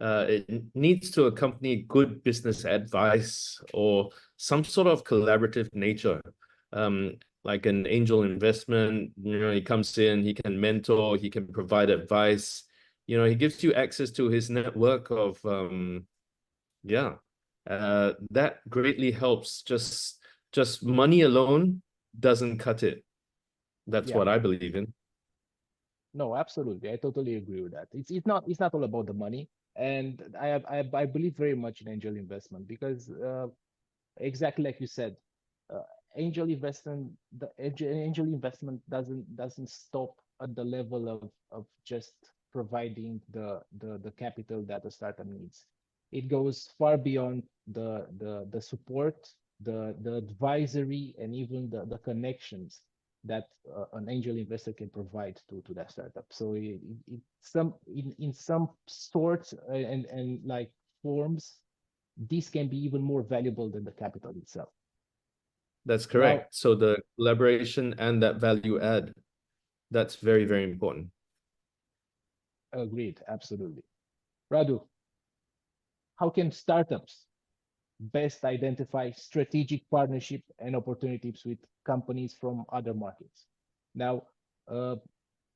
it needs to accompany good business advice or some sort of collaborative nature. Like an angel investment, he comes in, he can mentor, he can provide advice. He gives you access to his network of, that greatly helps. Just money alone doesn't cut it. That's what I believe in. No, absolutely. I totally agree with that. It's not all about the money. And I believe very much in angel investment because exactly like you said, angel investment doesn't stop at the level of just providing the capital that a startup needs. It goes far beyond the support, the advisory, and even the connections that an angel investor can provide to that startup. So in some sorts and like forms, this can be even more valuable than the capital itself. That's correct. Now, so the collaboration and that value add, that's very, very important. Agreed, absolutely. Radu, how can startups best identify strategic partnership and opportunities with companies from other markets? Now,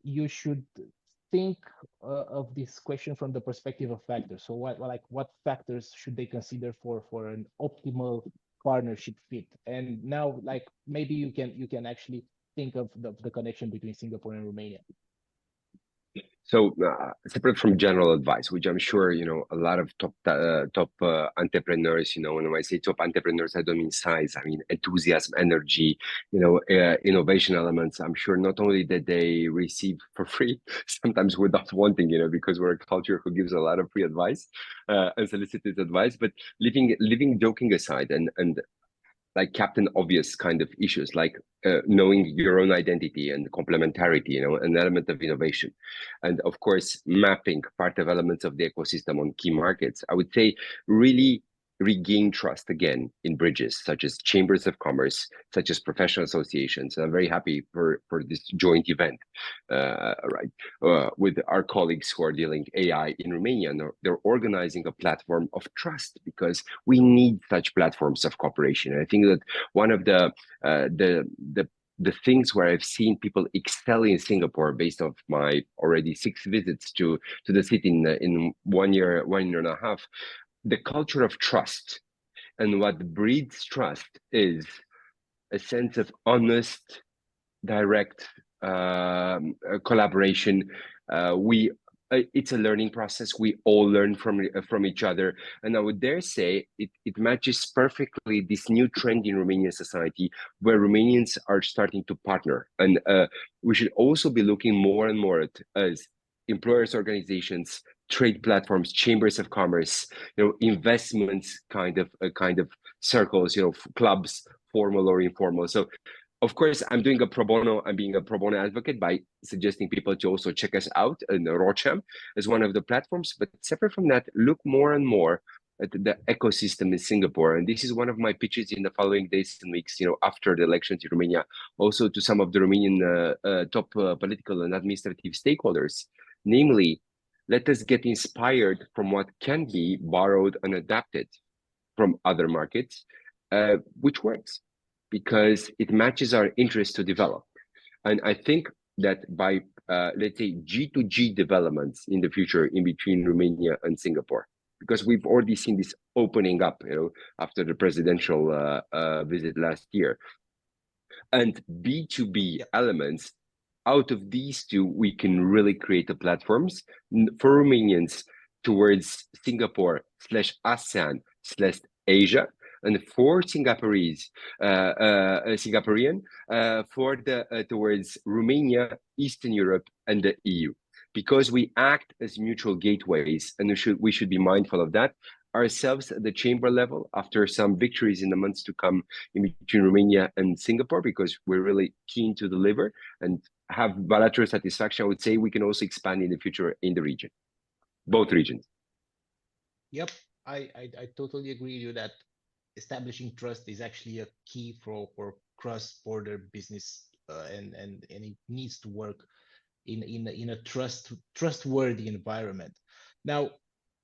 you should think of this question from the perspective of factors. So what factors should they consider for an optimal partnership fit? And now, like, maybe you can actually think of the connection between Singapore and Romania. So separate from general advice, which I'm sure, a lot of top entrepreneurs, when I say top entrepreneurs, I don't mean size, I mean enthusiasm, energy, innovation elements. I'm sure not only that they receive for free, sometimes without wanting, because we're a culture who gives a lot of free advice, unsolicited advice, but leaving joking aside and like Captain Obvious kind of issues, like knowing your own identity and complementarity, an element of innovation. And of course, mapping part of elements of the ecosystem on key markets. I would say really regain trust again in bridges, such as chambers of commerce, such as professional associations. And I'm very happy for this joint event, with our colleagues who are dealing AI in Romania. And they're organizing a platform of trust because we need such platforms of cooperation. And I think that one of the things where I've seen people excel in Singapore, based off my already 6 visits to the city in 1 year and a half, the culture of trust. And what breeds trust is a sense of honest, direct collaboration. It's a learning process. We all learn from each other. And I would dare say it matches perfectly this new trend in Romanian society where Romanians are starting to partner. And we should also be looking more and more at as employers organizations, trade platforms, chambers of commerce, investments kind of circles, clubs, formal or informal. So of course, I'm being a pro bono advocate by suggesting people to also check us out in Rocham as one of the platforms. But separate from that, look more and more at the ecosystem in Singapore. And this is one of my pitches in the following days and weeks, after the elections in Romania, also to some of the Romanian top political and administrative stakeholders. Namely, let us get inspired from what can be borrowed and adapted from other markets, which works, because it matches our interest to develop. And I think that by, let's say, G2G developments in the future in between Romania and Singapore, because we've already seen this opening up, after the presidential visit last year, and B2B elements, out of these two, we can really create the platforms for Romanians towards Singapore/ASEAN/Asia, and 4 Singaporean for the towards Romania, Eastern Europe, and the EU. Because we act as mutual gateways, and we should be mindful of that ourselves at the chamber level after some victories in the months to come in between Romania and Singapore, because we're really keen to deliver and have bilateral satisfaction. I would say we can also expand in the future in the region, both regions. Yep, I totally agree with you that establishing trust is actually a key for cross-border business, and it needs to work in a trustworthy environment. Now,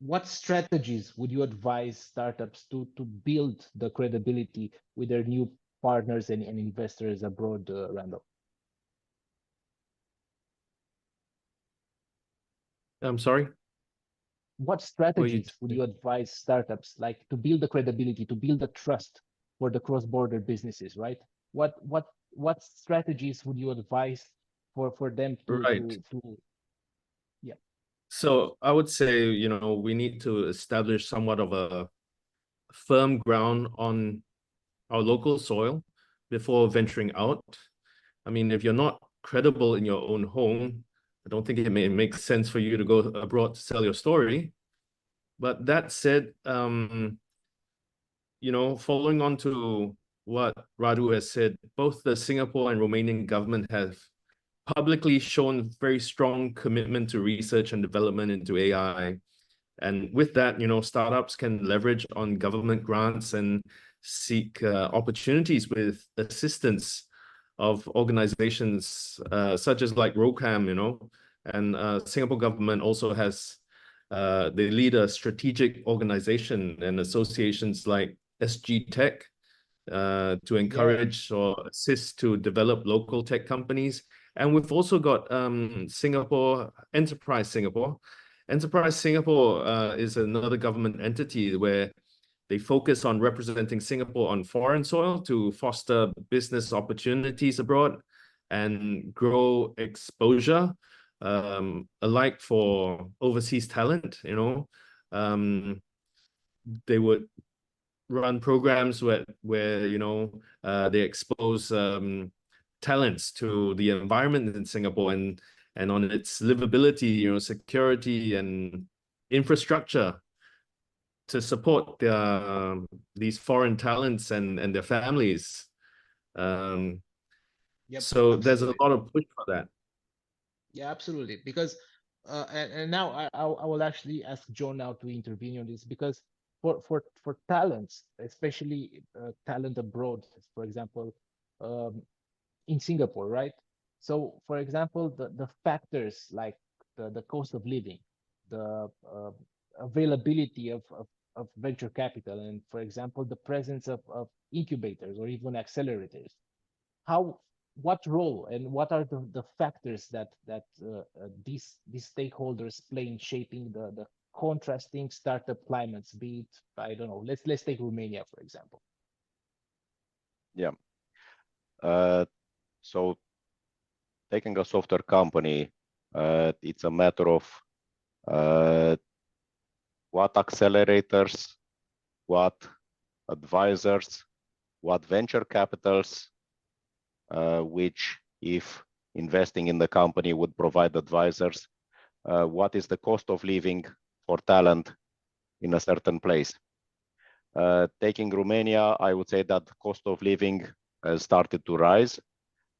what strategies would you advise startups to build the credibility with their new partners and investors abroad, Randall? I'm sorry? What strategies would you advise startups like to build the credibility, to build the trust for the cross-border businesses, right? What strategies would you advise for them to yeah. So I would say, you know, we need to establish somewhat of a firm ground on our local soil before venturing out. I mean, if you're not credible in your own home, I don't think it may make sense for you to go abroad to sell your story. But that said, you know, following on to what Radu has said, both the Singapore and Romanian government have publicly shown very strong commitment to research and development into AI. And with that, you know, startups can leverage on government grants and seek opportunities with assistance of organizations such as like ROCAM, you know, and Singapore government also has, they lead a strategic organization and associations like SG Tech to encourage or assist to develop local tech companies. And we've also got Enterprise Singapore. Enterprise Singapore is another government entity where they focus on representing Singapore on foreign soil to foster business opportunities abroad and grow exposure, alike for overseas talent. You know, they would run programs where you know they expose talents to the environment in Singapore and on its livability, you know, security and infrastructure to support these foreign talents and their families. Yep, so absolutely. there's a lot of push for that. Yeah, absolutely. Because and now I will actually ask John now to intervene on this, because for talents, especially talent abroad, for example, in Singapore, right? So, for example, the factors like the cost of living, the availability of venture capital, and for example, the presence of incubators or even accelerators. What role and what are the factors that these stakeholders play in shaping the contrasting startup climates? Be it, I don't know, let's take Romania, for example. Yeah. So taking a software company, it's a matter of what accelerators, what advisors, what venture capitals, which if investing in the company would provide advisors, what is the cost of living for talent in a certain place. Taking Romania, I would say that the cost of living has started to rise.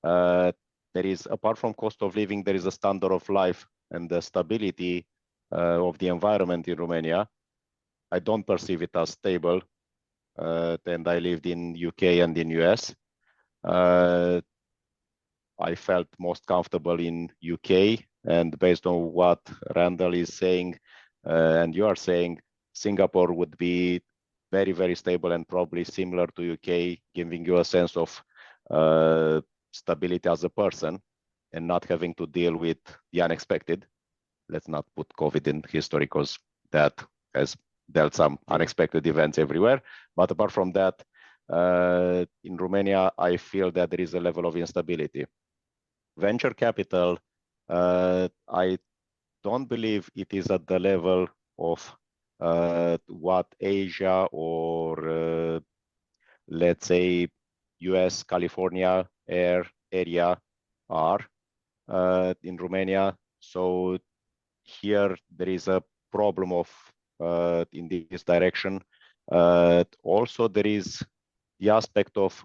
There is, apart from cost of living, there is a standard of life and the stability of the environment in Romania. I don't perceive it as stable, and I lived in UK and in US. I felt most comfortable in UK, and based on what Randall is saying and you are saying, Singapore would be very, very stable and probably similar to UK, giving you a sense of stability as a person and not having to deal with the unexpected. Let's not put COVID in history because that has dealt some unexpected events everywhere. But apart from that, in Romania, I feel that there is a level of instability. Venture capital, I don't believe it is at the level of what Asia or let's say US California area are in Romania. So here there is a problem of in this direction. Also, there is the aspect of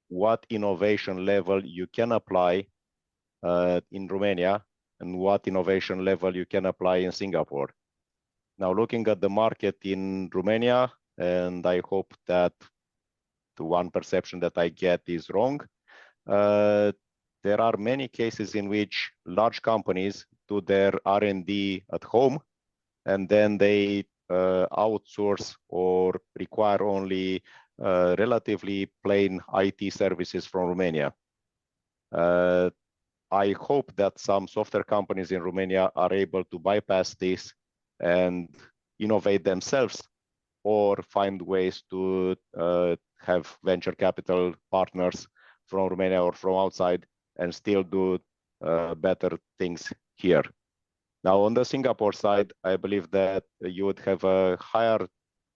what innovation level you can apply in Romania and what innovation level you can apply in Singapore. Now, looking at the market in Romania, and I hope that the one perception that I get is wrong, there are many cases in which large companies do their R&D at home, and then they outsource or require only relatively plain IT services from Romania. I hope that some software companies in Romania are able to bypass this and innovate themselves, or find ways to have venture capital partners from Romania or from outside and still do better things here. Now, on the Singapore side, I believe that you would have a higher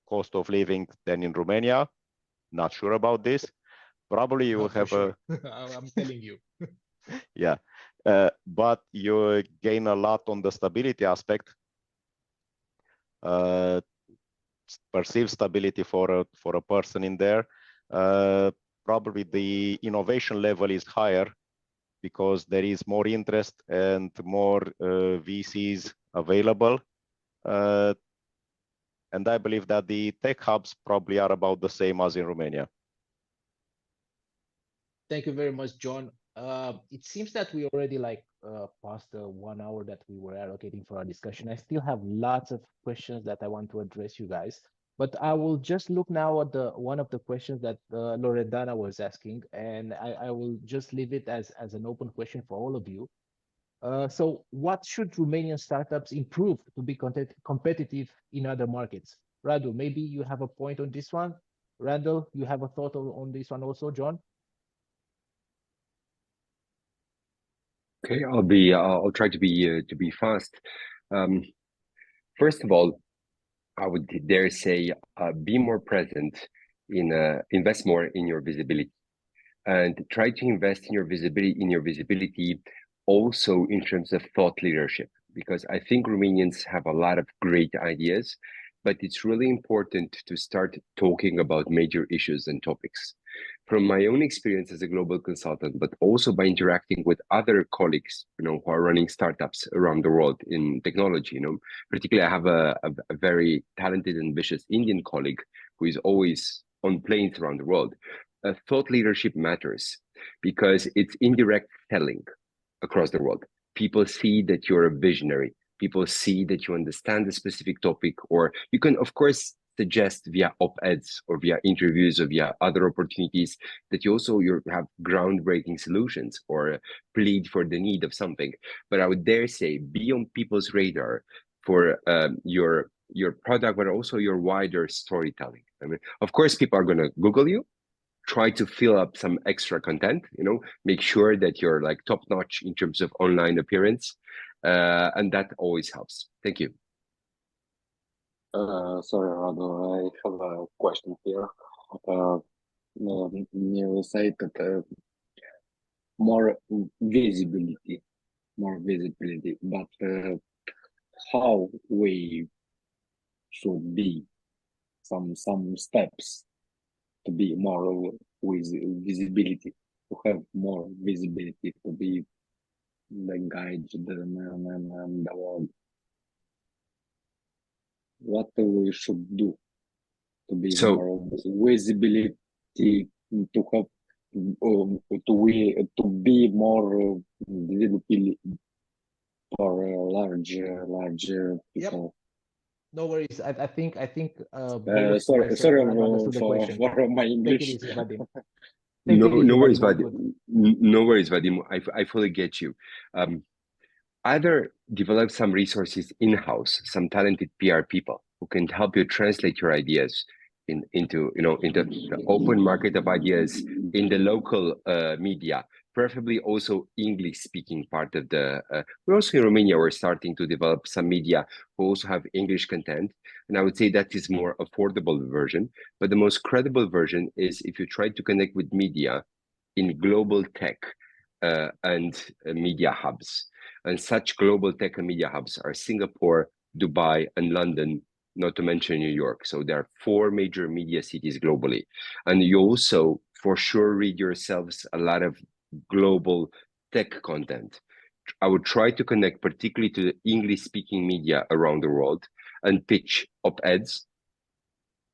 cost of living than in Romania. Not sure about this. Probably you will have sure. I'm telling you. Yeah, but you gain a lot on the stability aspect. Perceived stability for a person in there. Probably the innovation level is higher because there is more interest and more VCs available. And I believe that the tech hubs probably are about the same as in Romania. Thank you very much, John. It seems that we already passed the 1 hour that we were allocating for our discussion. I still have lots of questions that I want to address you guys, but I will just look now at one of the questions that Loredana was asking, and I will just leave it as an open question for all of you. So what should Romanian startups improve to be competitive in other markets? Radu, maybe you have a point on this one. Randall, you have a thought on this one also, John? Okay, I'll try to be fast. First of all, I would dare say be more present invest more in your visibility, and try to invest in your visibility also in terms of thought leadership, because I think Romanians have a lot of great ideas, but it's really important to start talking about major issues and topics. From my own experience as a global consultant, but also by interacting with other colleagues, who are running startups around the world in technology, particularly I have a very talented and ambitious Indian colleague who is always on planes around the world. Thought leadership matters because it's indirect selling across the world. People see that you're a visionary. People see that you understand the specific topic, or you can, of course, suggest via op-eds or via interviews or via other opportunities that you have groundbreaking solutions or plead for the need of something. But I would dare say, be on people's radar for your product, but also your wider storytelling. I mean, of course, people are going to Google you, try to fill up some extra content, make sure that you're top notch in terms of online appearance. And that always helps. Thank you. Sorry, Radu, I have a question here. You say that more visibility, but how we should be some steps to be more with visibility, to have more visibility, to be the guide and the world. What we should do to be more visibility, to have to be more visibility for large people. Yep. No worries. I think. Sorry for my English. No worries, Vadim. No worries, Vadim. I fully get you. Either develop some resources in-house, some talented PR people who can help you translate your ideas into the open market of ideas in the local media, preferably also English-speaking part of the. We're also in Romania. We're starting to develop some media who also have English content, and I would say that is more affordable version. But the most credible version is if you try to connect with media in global tech and media hubs. And such global tech and media hubs are Singapore, Dubai, and London, not to mention New York. So there are 4 major media cities globally. And you also, for sure, read yourselves a lot of global tech content. I would try to connect particularly to the English-speaking media around the world and pitch op-eds.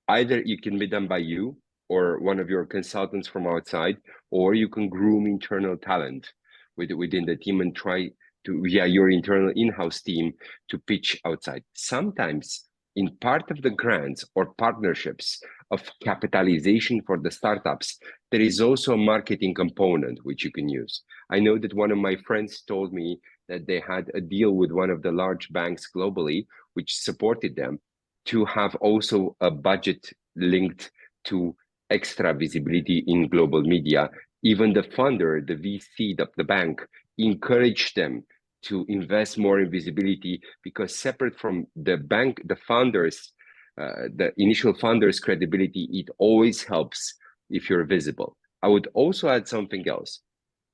Either it can be done by you or one of your consultants from outside, or you can groom internal talent within the team and try to, via your internal in-house team, to pitch outside. Sometimes in part of the grants or partnerships of capitalization for the startups, there is also a marketing component which you can use. I know that one of my friends told me that they had a deal with one of the large banks globally, which supported them to have also a budget linked to extra visibility in global media. Even the funder, the VC of the bank, encouraged them to invest more in visibility, because separate from the bank, the founders, the initial founders' credibility, it always helps if you're visible. I would also add something else.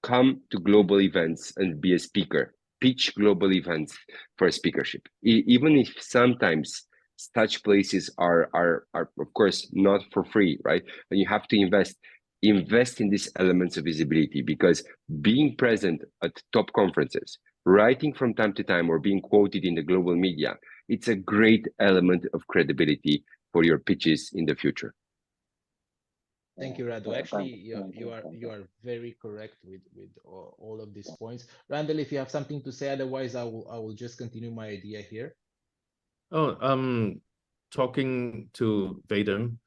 Come to global events and be a speaker. Pitch global events for a speakership. Even if sometimes such places are of course not for free, right? And you have to invest in these elements of visibility, because being present at top conferences, writing from time to time, or being quoted in the global media, it's a great element of credibility for your pitches in the future. Thank you, Radu. Actually, you are very correct with all of these points. Randall, if you have something to say, otherwise I will just continue my idea here. Oh, talking to Vadim,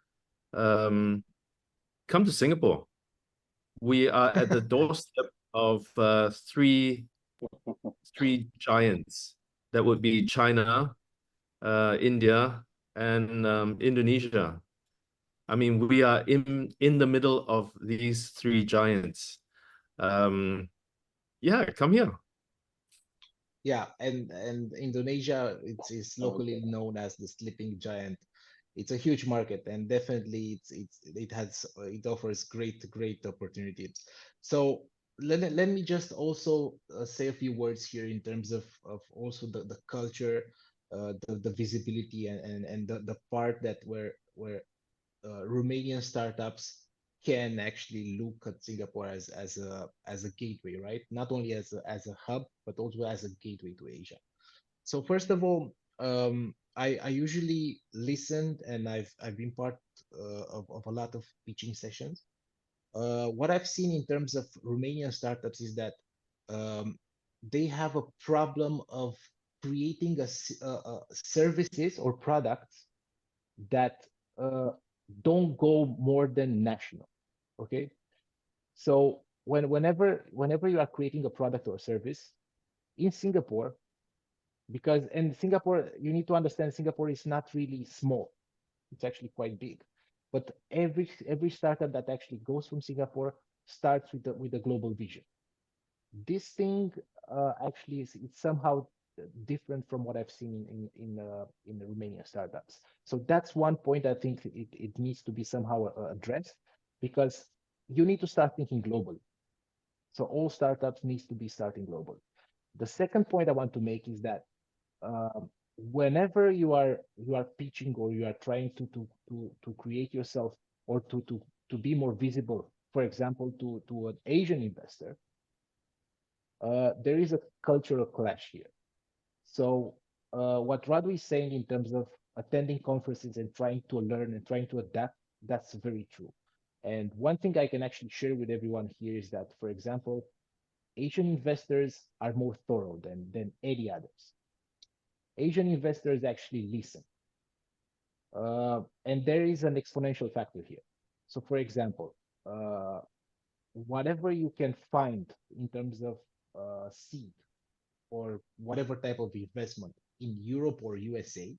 come to Singapore. We are at the doorstep of three giants. That would be China, India, and Indonesia. I mean, we are in the middle of these 3 giants. Yeah, come here. Yeah, and Indonesia, it's locally known as the sleeping giant. It's a huge market, and definitely it offers great opportunities. So let me just also say a few words here in terms of also the culture, the visibility, and the part that where Romanian startups can actually look at Singapore as a gateway, right? Not only as a hub, but also as a gateway to Asia. So first of all, I usually listened, and I've been part of a lot of pitching sessions. What I've seen in terms of Romanian startups is that they have a problem of creating services or products that don't go more than national. Okay, so whenever you are creating a product or service in Singapore, because in Singapore, you need to understand, Singapore is not really small, it's actually quite big, but every startup that actually goes from Singapore starts with a global vision. This thing actually it's somehow different from what I've seen in the Romanian startups. So that's one point I think it needs to be somehow addressed, because you need to start thinking globally. So all startups needs to be starting global. The second point I want to make is that whenever you are pitching, or you are trying to create yourself, or to be more visible, for example, to an Asian investor, there is a cultural clash here. So what Radu is saying in terms of attending conferences and trying to learn and trying to adapt, that's very true. And one thing I can actually share with everyone here is that, for example, Asian investors are more thorough than any others. Asian investors actually listen. And there is an exponential factor here. So for example, whatever you can find in terms of seed or whatever type of investment in Europe or USA,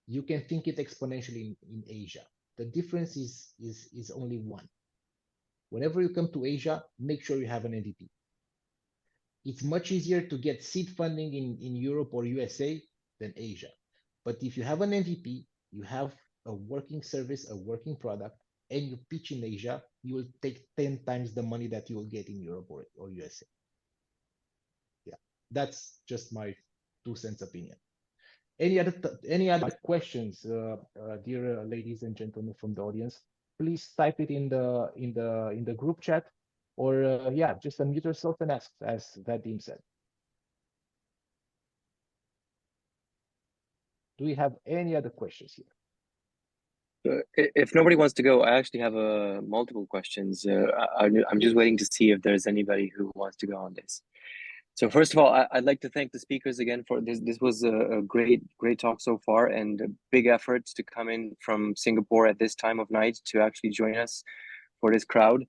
you can think it exponentially in Asia. The difference is only one. Whenever you come to Asia, make sure you have an MVP. It's much easier to get seed funding in Europe or USA than Asia. But if you have an MVP, you have a working service, a working product, and you pitch in Asia, you will take 10 times the money that you will get in Europe or USA. Yeah, that's just my 2 cents opinion. Any other questions, dear ladies and gentlemen from the audience? Please type it in the group chat, or yeah, just unmute yourself and ask, as Vadim said. Do we have any other questions here? If nobody wants to go, I actually have multiple questions. I'm just waiting to see if there's anybody who wants to go on this. So first of all, I'd like to thank the speakers again for this. This was a great talk so far, and a big effort to come in from Singapore at this time of night to actually join us for this crowd.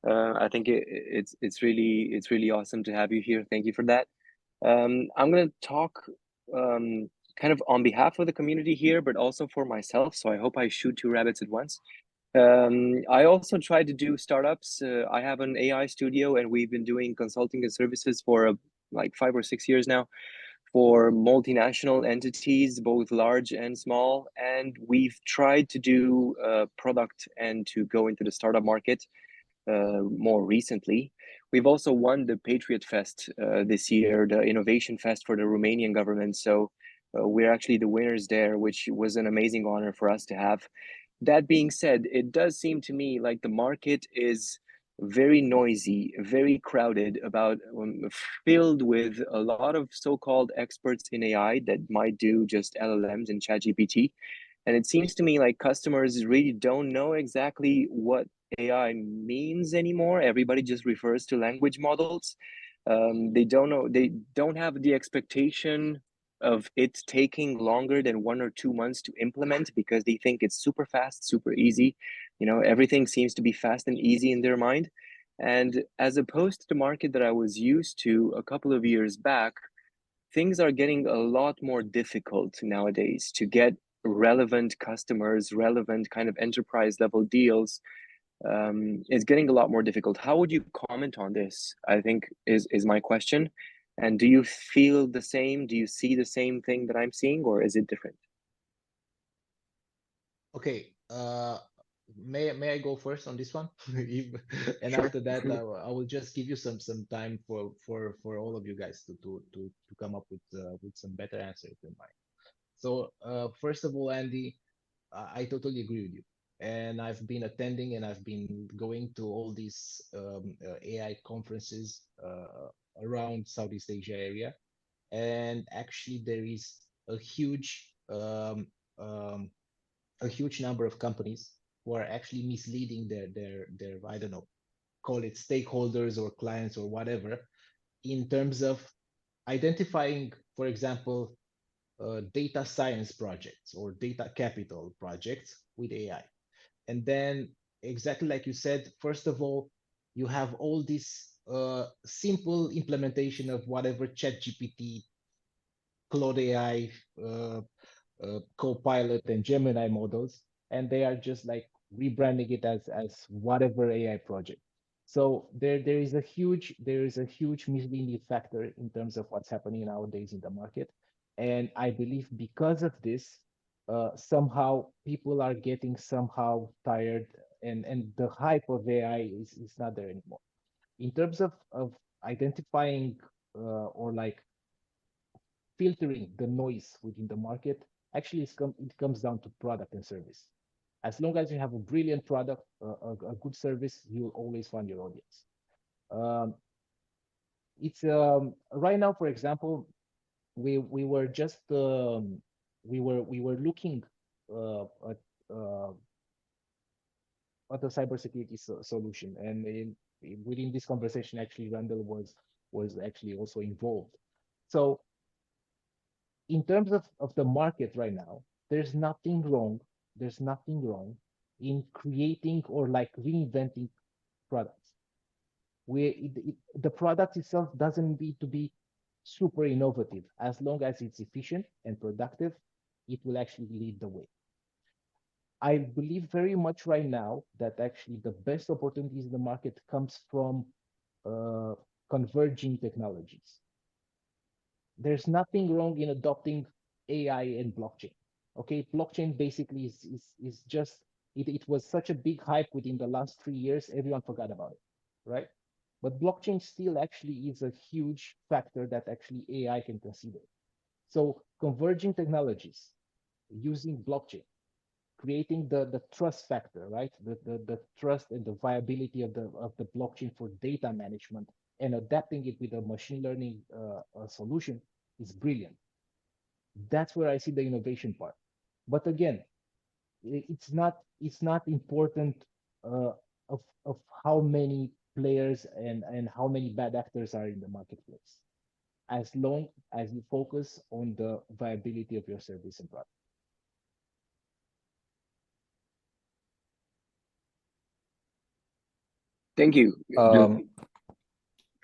I think it's really awesome to have you here. Thank you for that. I'm going to talk kind of on behalf of the community here, but also for myself. So I hope I shoot 2 rabbits at once. I also try to do startups. I have an AI studio, and we've been doing consulting and services for like 5 or 6 years now for multinational entities, both large and small. And we've tried to do product and to go into the startup market more recently. We've also won the Patriot Fest this year, the Innovation Fest for the Romanian government. So we're actually the winners there, which was an amazing honor for us to have. That being said, it does seem to me like the market is very noisy, very crowded, filled with a lot of so-called experts in AI that might do just LLMs and ChatGPT. And it seems to me like customers really don't know exactly what AI means anymore. Everybody just refers to language models. They don't have the expectation of it taking longer than 1 or 2 months to implement, because they think it's super fast, super easy. You know, everything seems to be fast and easy in their mind. And as opposed to the market that I was used to a couple of years back, things are getting a lot more difficult nowadays to get relevant customers, relevant kind of enterprise level deals. It's getting a lot more difficult. How would you comment on this, I think is my question. And do you feel the same? Do you see the same thing that I'm seeing, or is it different? Okay, may I go first on this one? And Sure. after that, I will just give you some time for all of you guys to come up with some better answers than mine. So first of all, Andy, I totally agree with you. And I've been attending and I've been going to all these AI conferences around Southeast Asia area. And actually there is a huge number of companies who are actually misleading their I don't know, call it stakeholders or clients or whatever, in terms of identifying, for example, data science projects or data capital projects with AI. And then exactly like you said, first of all, you have all this simple implementation of whatever ChatGPT, Claude AI, Copilot and Gemini models, and they are just like rebranding it as whatever AI project. So there is a huge misleading factor in terms of what's happening nowadays in the market. And I believe because of this, somehow people are getting somehow tired, and the hype of AI is not there anymore. In terms of identifying or like filtering the noise within the market, actually it comes down to product and service. As long as you have a brilliant product, a good service, you'll always find your audience. It's right now, for example, we were just we were looking at a cybersecurity solution, and within this conversation, actually, Randall was actually also involved. So in terms of the market right now, there's nothing wrong in creating or like reinventing products. The product itself doesn't need to be super innovative. As long as it's efficient and productive, it will actually lead the way. I believe very much right now that actually the best opportunities in the market comes from converging technologies. There's nothing wrong in adopting AI and blockchain. Okay, blockchain basically is just it was such a big hype within the last 3 years, everyone forgot about it, right? But blockchain still actually is a huge factor that actually AI can consider. So converging technologies using blockchain, creating the trust factor, right? The trust and the viability of the blockchain for data management and adapting it with a machine learning solution is brilliant. That's where I see the innovation part. But again, it's not important of how many players and how many bad actors are in the marketplace, as long as you focus on the viability of your service and product. Thank you.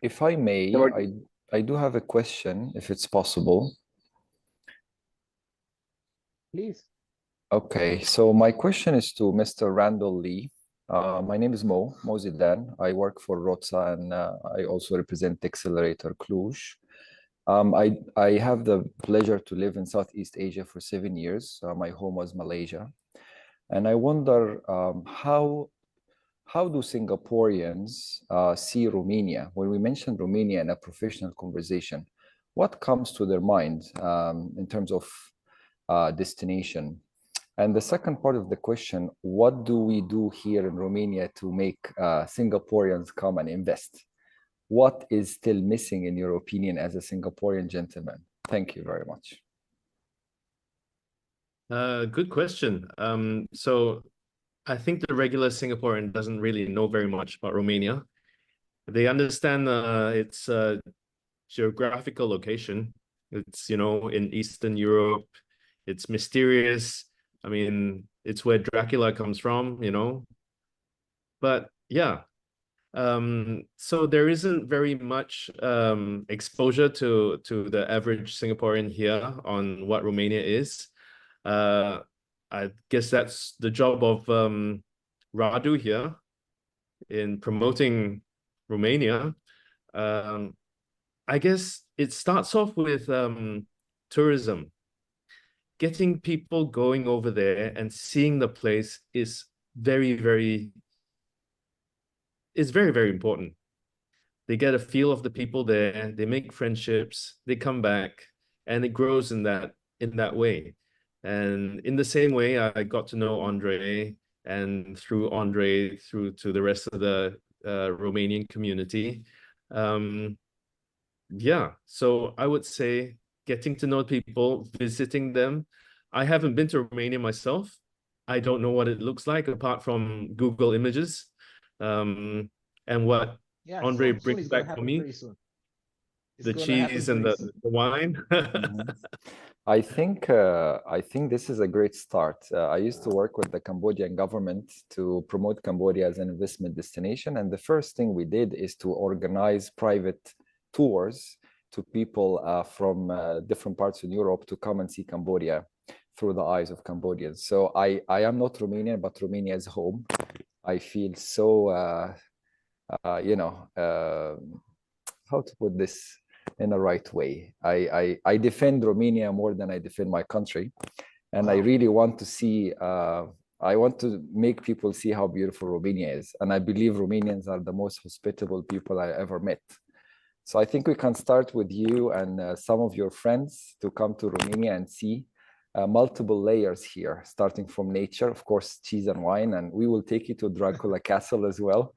If I may, I do have a question, if it's possible. Please. Okay, so my question is to Mr. Randall Lee. My name is Mo Zidan. I work for Rotsa and I also represent Accelerator Cluj. I have the pleasure to live in Southeast Asia for 7 years. My home was Malaysia. And I wonder how do Singaporeans see Romania? When we mention Romania in a professional conversation, what comes to their mind in terms of destination? And the second part of the question, what do we do here in Romania to make Singaporeans come and invest? What is still missing in your opinion as a Singaporean gentleman? Thank you very much. Good question. So I think the regular Singaporean doesn't really know very much about Romania. They understand its geographical location. It's, in Eastern Europe. It's mysterious. I mean, it's where Dracula comes from, But yeah, so there isn't very much exposure to the average Singaporean here on what Romania is. I guess that's the job of Radu here in promoting Romania. I guess it starts off with tourism. Getting people going over there and seeing the place is very, very important. They get a feel of the people there, they make friendships, they come back, and it grows in that way. And in the same way, I got to know Andrei, and through Andrei, through to the rest of the Romanian community. Yeah, so I would say getting to know people, visiting them. I haven't been to Romania myself. I don't know what it looks like apart from Google Images. And what Andrei brings back for me, the cheese and the wine. I think this is a great start. I used to work with the Cambodian government to promote Cambodia as an investment destination. And the first thing we did is to organize private tours to people from different parts in Europe to come and see Cambodia through the eyes of Cambodians. So I am not Romanian, but Romania is home. I feel so, how to put this in the right way. I defend Romania more than I defend my country. And I really want to see, I want to make people see how beautiful Romania is. And I believe Romanians are the most hospitable people I ever met. So I think we can start with you and some of your friends to come to Romania and see multiple layers here, starting from nature, of course, cheese and wine, and we will take you to Dracula Castle as well,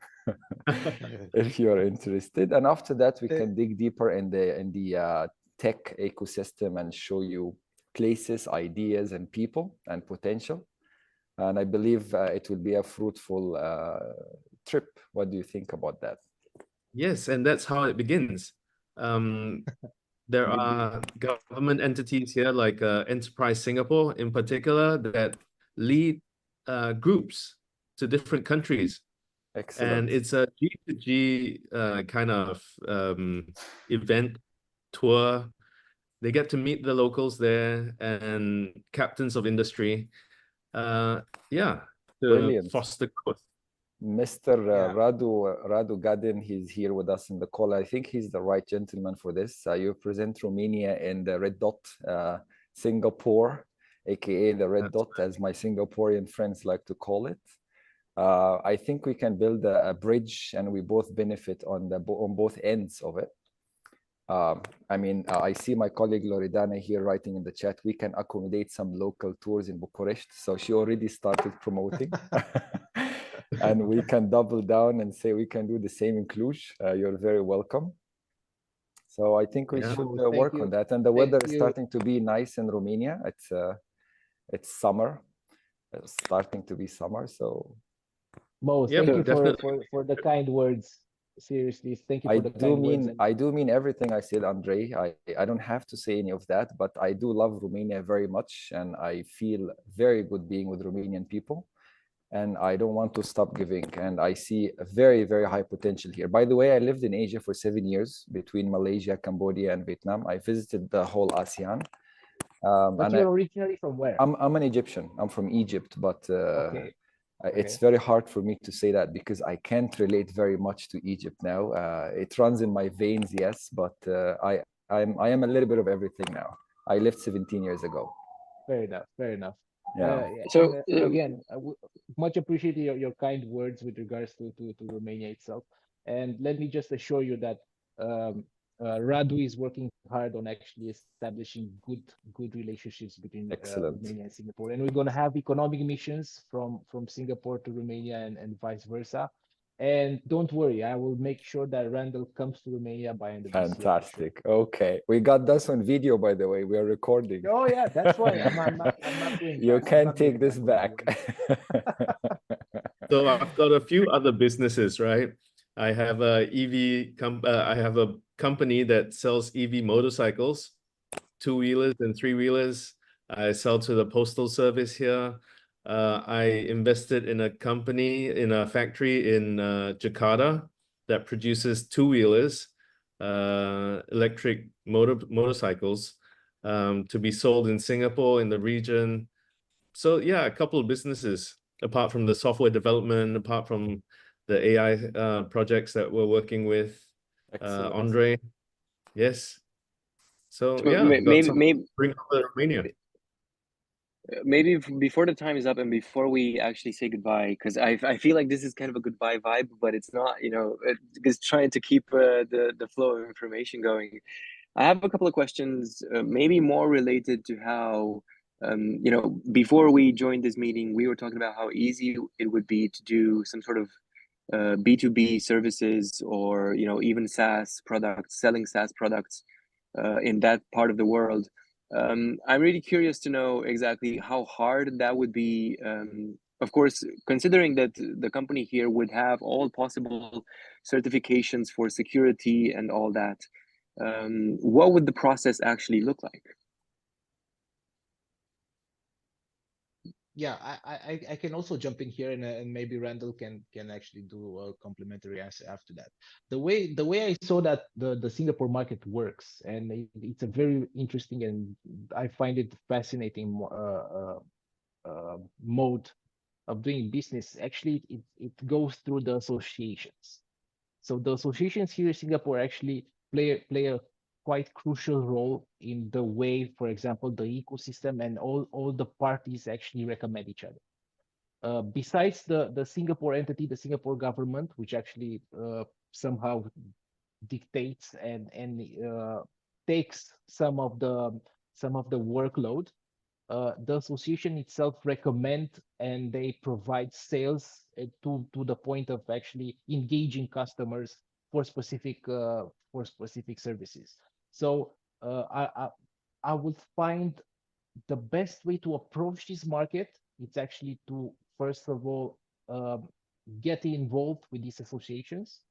if you're interested. And after that, we can dig deeper in the tech ecosystem and show you places, ideas, and people and potential. And I believe it will be a fruitful trip. What do you think about that? Yes, and that's how it begins. There are government entities here like Enterprise Singapore in particular that lead groups to different countries. Excellent. And it's a G2G kind of event tour. They get to meet the locals there and captains of industry. to Brilliant. foster growth. Mr. Radu Gadin, he's here with us in the call. I think he's the right gentleman for this. You present Romania and the red dot, Singapore, aka the red dot, as my Singaporean friends like to call it. I think we can build a bridge, and we both benefit on both ends of it. I mean, I see my colleague Loredana here writing in the chat, we can accommodate some local tours in Bucharest. So she already started promoting. And we can double down and say we can do the same in Cluj. You're very welcome. So I think we should work on that. And the weather is starting to be nice in Romania. It's summer. It's starting to be summer. So Mo, thank you for the kind words. Seriously, thank you for the kind words. I do mean everything I said, Andrei. I don't have to say any of that, but I do love Romania very much, and I feel very good being with Romanian people. And I don't want to stop giving. And I see a very, very high potential here. By the way, I lived in Asia for 7 years between Malaysia, Cambodia, and Vietnam. I visited the whole ASEAN. But you're originally from where? I'm an Egyptian. I'm from Egypt, but it's very hard for me to say that because I can't relate very much to Egypt now. It runs in my veins, yes, but I am a little bit of everything now. I left 17 years ago. Fair enough. Fair enough. Yeah. So again, much appreciate your kind words with regards to Romania itself. And let me just assure you that Radu is working hard on actually establishing good relationships between Romania and Singapore. And we're going to have economic missions from Singapore to Romania and vice versa. And don't worry, I will make sure that Randall comes to Romania by end of this year. Fantastic. Okay, we got this on video, by the way. We are recording. Oh yeah, that's why I'm not going. You can't take this back. So I've got a few other businesses, right? I have a I have a company that sells EV motorcycles, 2-wheelers and 3-wheelers. I sell to the postal service here. I invested in a company, in a factory in Jakarta that produces 2-wheelers, electric motorcycles, to be sold in Singapore, in the region. So yeah, a couple of businesses, apart from the software development, apart from the AI projects that we're working with. Andrei. Yes. So yeah, maybe bring over Romania. Maybe before the time is up and before we actually say goodbye, because I feel like this is kind of a goodbye vibe, but it's not, you know, it's trying to keep the flow of information going. I have a couple of questions, maybe more related to how, you know, before we joined this meeting, we were talking about how easy it would be to do some sort of B2B services, or, you know, even SaaS products, selling SaaS products in that part of the world. I'm really curious to know exactly how hard that would be. Of course, considering that the company here would have all possible certifications for security and all that, what would the process actually look like? Yeah, I can also jump in here, and maybe Randall can actually do a complimentary answer after that. The way I saw that the Singapore market works, and it's a very interesting, and I find it fascinating mode of doing business. Actually, it goes through the associations. So the associations here in Singapore actually play a quite crucial role in the way, for example, the ecosystem and all the parties actually recommend each other. Besides the Singapore entity, the Singapore government, which actually somehow dictates and takes some of the workload, the association itself recommend, and they provide sales to the point of actually engaging customers for specific services. So I would find the best way to approach this market, it's actually to, first of all, get involved with these associations,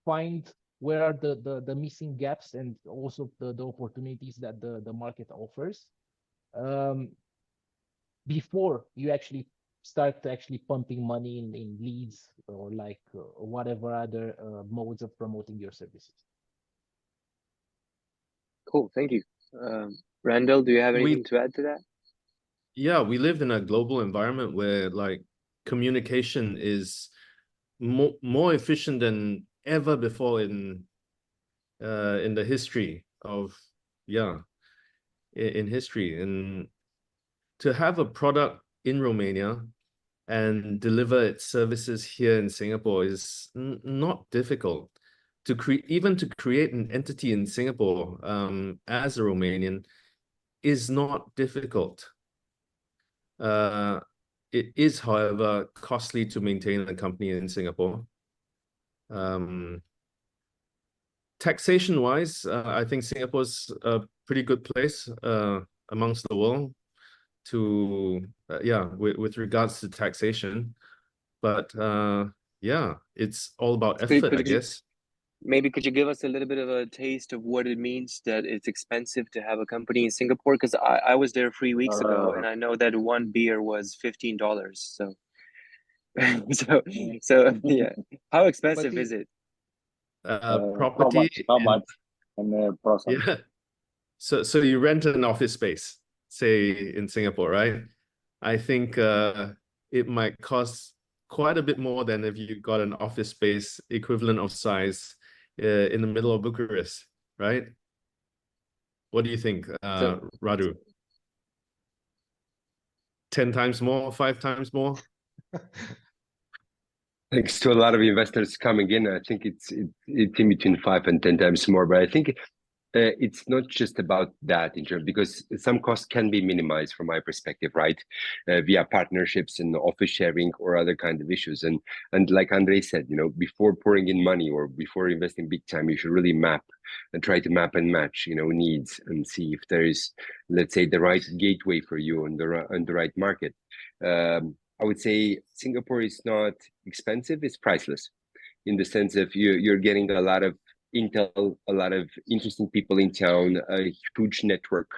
find where are the missing gaps, and also the opportunities that the market offers, before you actually start pumping money in leads, or like whatever other modes of promoting your services. Cool, thank you. Randall, do you have anything to add to that? yeah, we live in a global environment where like communication is more efficient than ever before in the history of, yeah, in history. And to have a product in Romania and deliver its services here in Singapore is not difficult. To create an entity in Singapore as a Romanian is not difficult. It is, however, costly to maintain a company in Singapore. Taxation-wise, I think Singapore's a pretty good place amongst the world to, with regards to taxation. But yeah, it's all about effort, I guess. Maybe could you give us a little bit of a taste of what it means that it's expensive to have a company in Singapore? Because I was there 3 weeks ago, and I know that one beer was $15. So, so yeah, how expensive is it? Property. How much? And process. Yeah. So you rent an office space, say in Singapore, right? I think it might cost quite a bit more than if you got an office space equivalent of size in the middle of Bucharest, right? What do you think, Radu? 10 times more, 5 times more? Thanks to a lot of investors coming in, I think it's in between 5 and 10 times more. But I think it's not just about that in terms, because some costs can be minimized from my perspective, right? Via partnerships and office sharing or other kind of issues. And like Andrei said, you know, before pouring in money or before investing big time, you should really map and try to map and match, you know, needs and see if there is, let's say, the right gateway for you on the right market. I would say Singapore is not expensive; it's priceless, in the sense of you're getting a lot of intel, a lot of interesting people in town, a huge network,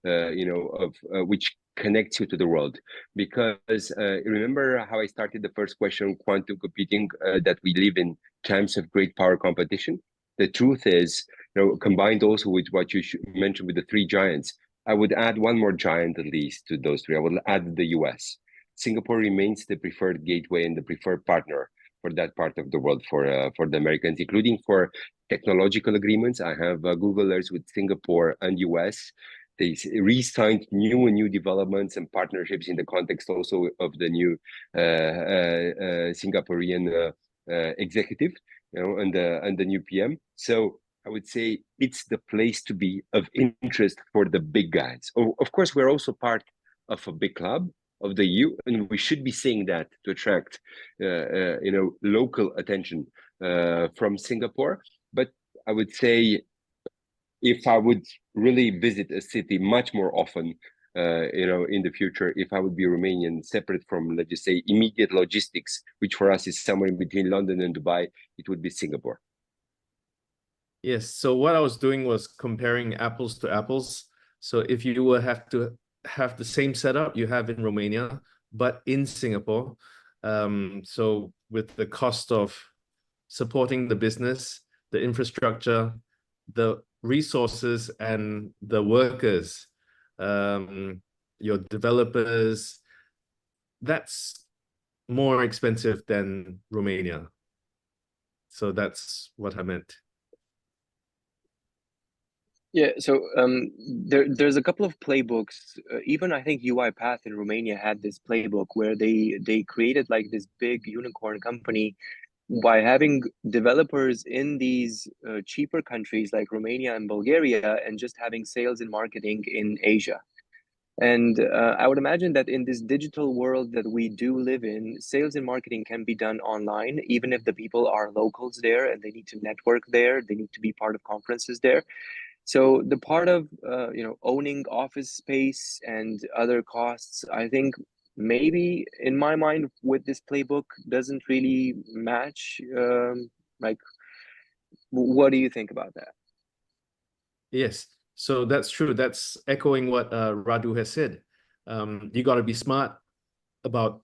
you know, of which connects you to the world. Because remember how I started the first question on quantum computing, that we live in times of great power competition. The truth is, you know, combined also with what you mentioned with the 3 giants, I would add one more giant at least to those 3. I would add the US. Singapore remains the preferred gateway and the preferred partner for that part of the world for the Americans, including for technological agreements. I have Googlers with Singapore and US. They re-signed new developments and partnerships in the context also of the new Singaporean executive, you know, and the new PM. So I would say it's the place to be of interest for the big guys. Of course, we're also part of a big club of the EU, and we should be saying that to attract, you know, local attention from Singapore. But I would say, if I would really visit a city much more often, you know, in the future, if I would be Romanian, separate from, let's just say, immediate logistics, which for us is somewhere in between London and Dubai, it would be Singapore. Yes. So what I was doing was comparing apples to apples. So if you will have to have the same setup you have in Romania, but in Singapore. So with the cost of supporting the business, the infrastructure, the resources and the workers, your developers, that's more expensive than Romania. So that's what I meant. Yeah, so there's a couple of playbooks. Even I think UiPath in Romania had this playbook where they created like this big unicorn company by having developers in these cheaper countries like Romania and Bulgaria, and just having sales and marketing in Asia. And I would imagine that in this digital world that we do live in, sales and marketing can be done online, even if the people are locals there and they need to network there, they need to be part of conferences there. So the part of you know, owning office space and other costs, I think maybe in my mind with this playbook doesn't really match. Like, what do you think about that? Yes, so that's true. That's echoing what Radu has said. You got to be smart about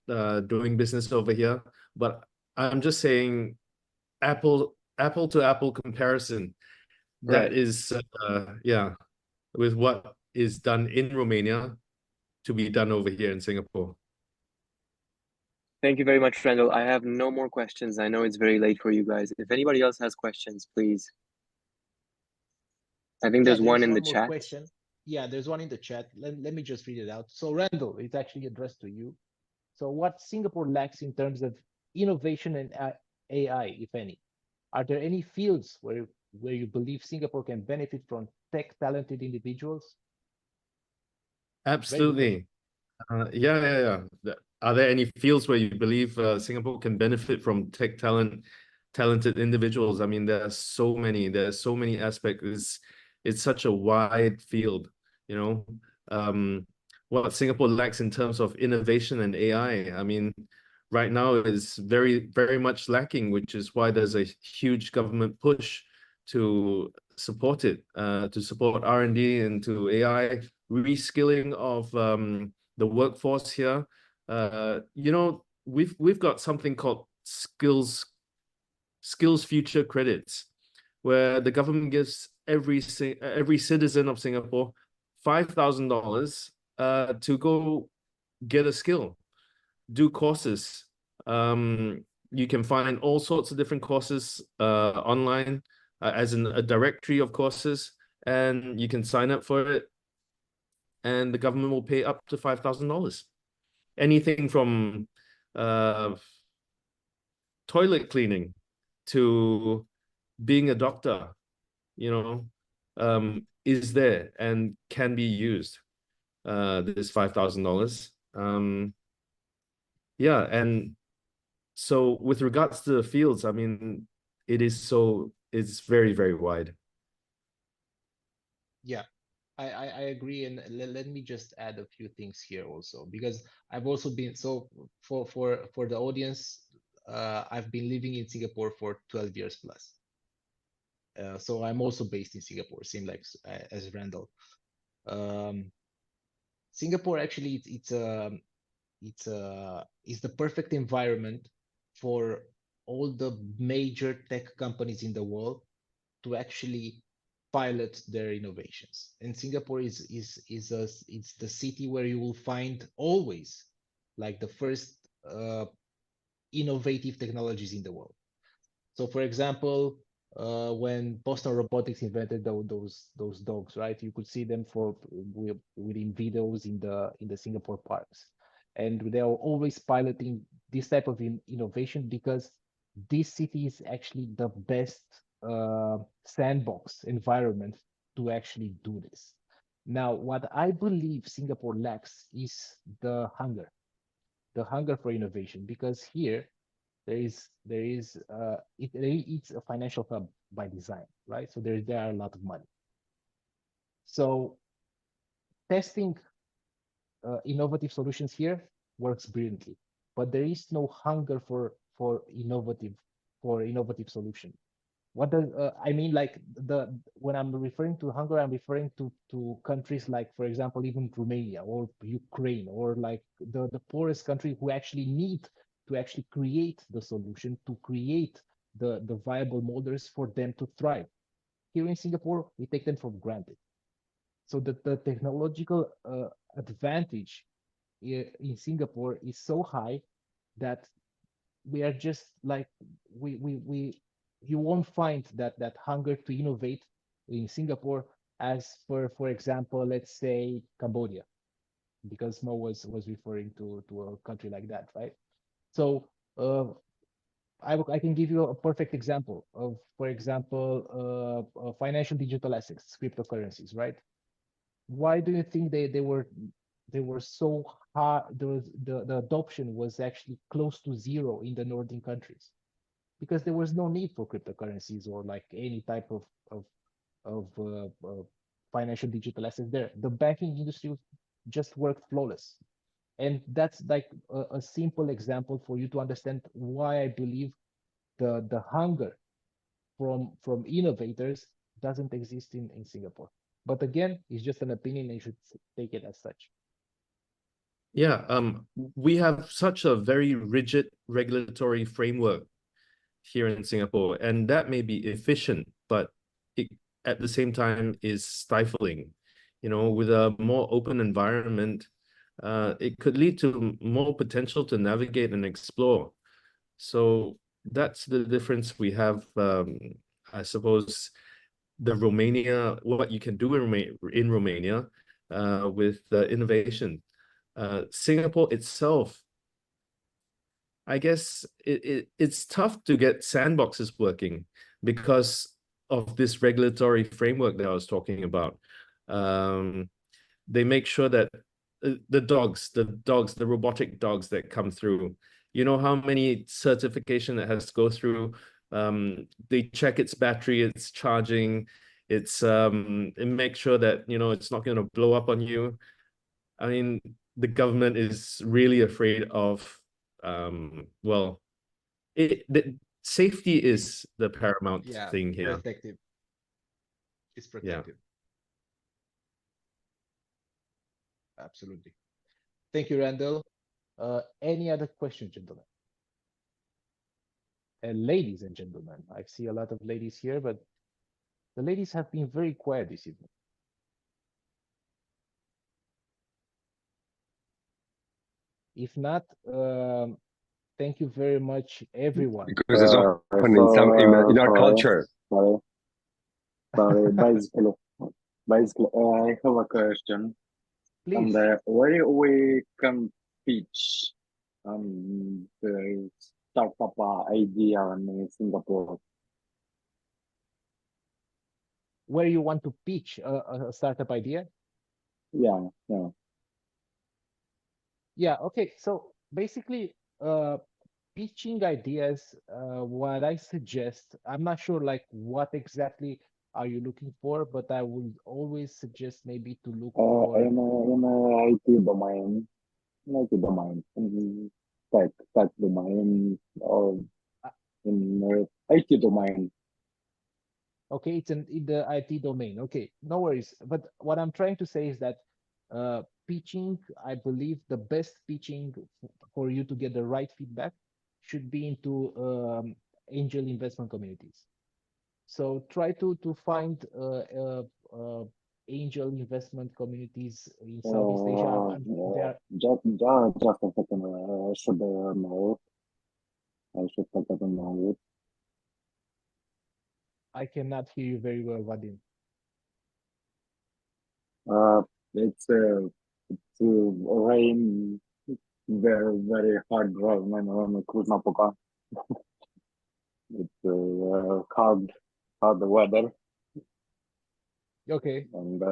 doing business over here. But I'm just saying, apple to apple comparison. That is, yeah, with what is done in Romania to be done over here in Singapore. Thank you very much, Randall. I have no more questions. I know it's very late for you guys. If anybody else has questions, please. I think there's one in the chat. Question. Yeah, there's one in the chat. Let me just read it out. So Randall, it's actually addressed to you. So what Singapore lacks in terms of innovation and AI, if any? Are there any fields where you believe Singapore can benefit from tech-talented individuals? Absolutely. Yeah. Are there any fields where you believe Singapore can benefit from talented individuals? I mean, there's so many aspects. It's such a wide field, you know. What Singapore lacks in terms of innovation and AI, I mean, right now is very, very much lacking, which is why there's a huge government push to support it, to support R&D into AI, reskilling of the workforce here. You know, we've got something called skills future credits, where the government gives every citizen of Singapore $5,000 to go get a skill, do courses. You can find all sorts of different courses online, as in a directory of courses, and you can sign up for it, and the government will pay up to $5,000. Anything from toilet cleaning to being a doctor, you know, is there and can be used. This $5,000. Yeah, and so with regards to the fields, I mean, it's very, very wide. Yeah, I agree, and let me just add a few things here also, because I've also been, so for the audience, I've been living in Singapore for 12 years plus. So I'm also based in Singapore, same like as Randall. Singapore actually it's the perfect environment for all the major tech companies in the world to actually pilot their innovations. And Singapore is the city where you will find always like the first innovative technologies in the world. So for example, when Boston Robotics invented those dogs, right? You could see them within videos in the Singapore parks, and they are always piloting this type of innovation because this city is actually the best sandbox environment to actually do this. Now, what I believe Singapore lacks is the hunger for innovation, because here it's a financial hub by design, right? So there are a lot of money. So testing innovative solutions here works brilliantly, but there is no hunger for innovative solution. What does I mean? Like when I'm referring to hunger, I'm referring to countries like, for example, even Romania or Ukraine, or like the poorest country who actually need to actually create the solution, to create the viable models for them to thrive. Here in Singapore, we take them for granted. So the technological advantage in Singapore is so high that we are just like, you won't find that hunger to innovate in Singapore as for example, let's say Cambodia, because Mo was referring to a country like that, right? So I can give you a perfect example of, for example, financial digital assets, cryptocurrencies, right? Why do you think they were so hard? The adoption was actually close to zero in the northern countries, because there was no need for cryptocurrencies or like any type of financial digital assets there. The banking industry just worked flawless. And that's like a simple example for you to understand why I believe the hunger from innovators doesn't exist in Singapore. But again, it's just an opinion, and you should take it as such. Yeah, we have such a very rigid regulatory framework here in Singapore, and that may be efficient, but it at the same time is stifling. You know, with a more open environment, it could lead to more potential to navigate and explore. So that's the difference we have, I suppose, what you can do in Romania with innovation. Singapore itself, I guess it's tough to get sandboxes working because of this regulatory framework that I was talking about. They make sure that the robotic dogs that come through, you know how many certification it has to go through. They check its battery, its charging, it makes sure that, you know, it's not going to blow up on you. I mean, the government is really afraid of, well, safety is the paramount thing here. Protective. It's protective. Absolutely. Thank you, Randall. Any other questions, gentlemen? And ladies and gentlemen, I see a lot of ladies here, but the ladies have been very quiet this evening. If not, thank you very much, everyone. Because it's often in our culture. Sorry, basically, I have a question. Please. And where we can pitch the startup idea in Singapore? Where you want to pitch a startup idea? Yeah. Yeah, okay. So basically, pitching ideas, what I suggest, I'm not sure like what exactly are you looking for, but I would always suggest maybe to look for in IT domain, in tech domain, or in IT domain. Okay, it's in the IT domain. Okay, no worries. But what I'm trying to say is that pitching, I believe the best pitching for you to get the right feedback should be into angel investment communities. So try to find angel investment communities in Southeast Asia. Just a second. I should know. I should take a note. I cannot hear you very well, Vadim. It's rain, very hard drive. It's hard weather. Okay. And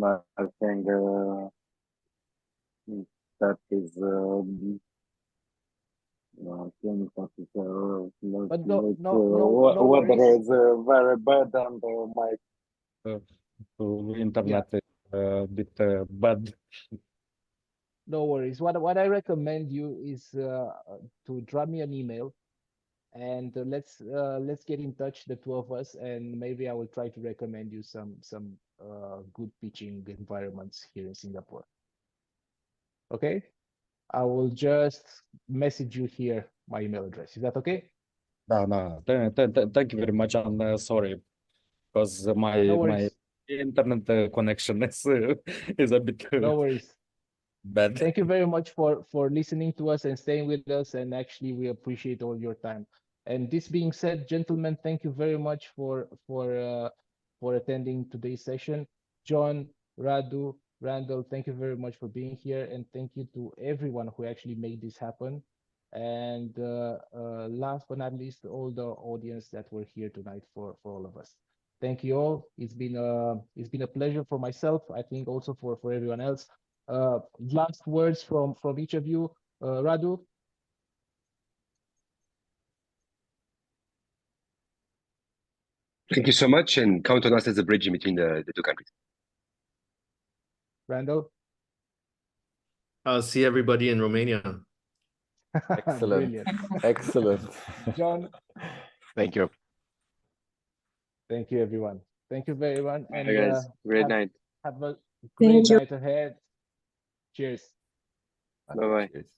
I think that is but no weather is very bad, and my internet is a bit bad. No worries. What I recommend you is to drop me an email, and let's get in touch, the two of us, and maybe I will try to recommend you some good pitching environments here in Singapore. Okay, I will just message you here my email address. Is that okay? No. Thank you very much. I'm sorry because my internet connection is a bit no worries. Bad. Thank you very much for listening to us and staying with us, and actually we appreciate all your time. And this being said, gentlemen, thank you very much for attending today's session. John, Radu, Randall, thank you very much for being here, and thank you to everyone who actually made this happen. And last but not least, all the audience that were here tonight for all of us. Thank you all. It's been a pleasure for myself. I think also for everyone else. Last words from each of you. Radu? Thank you so much, and count on us as a bridge in between the two countries. Randall? I'll see everybody in Romania. Excellent. Brilliant. Excellent. John? Thank you. Thank you, everyone. Thank you very much. And hey guys, great night. Have a great night ahead. Cheers. Bye-bye. Cheers.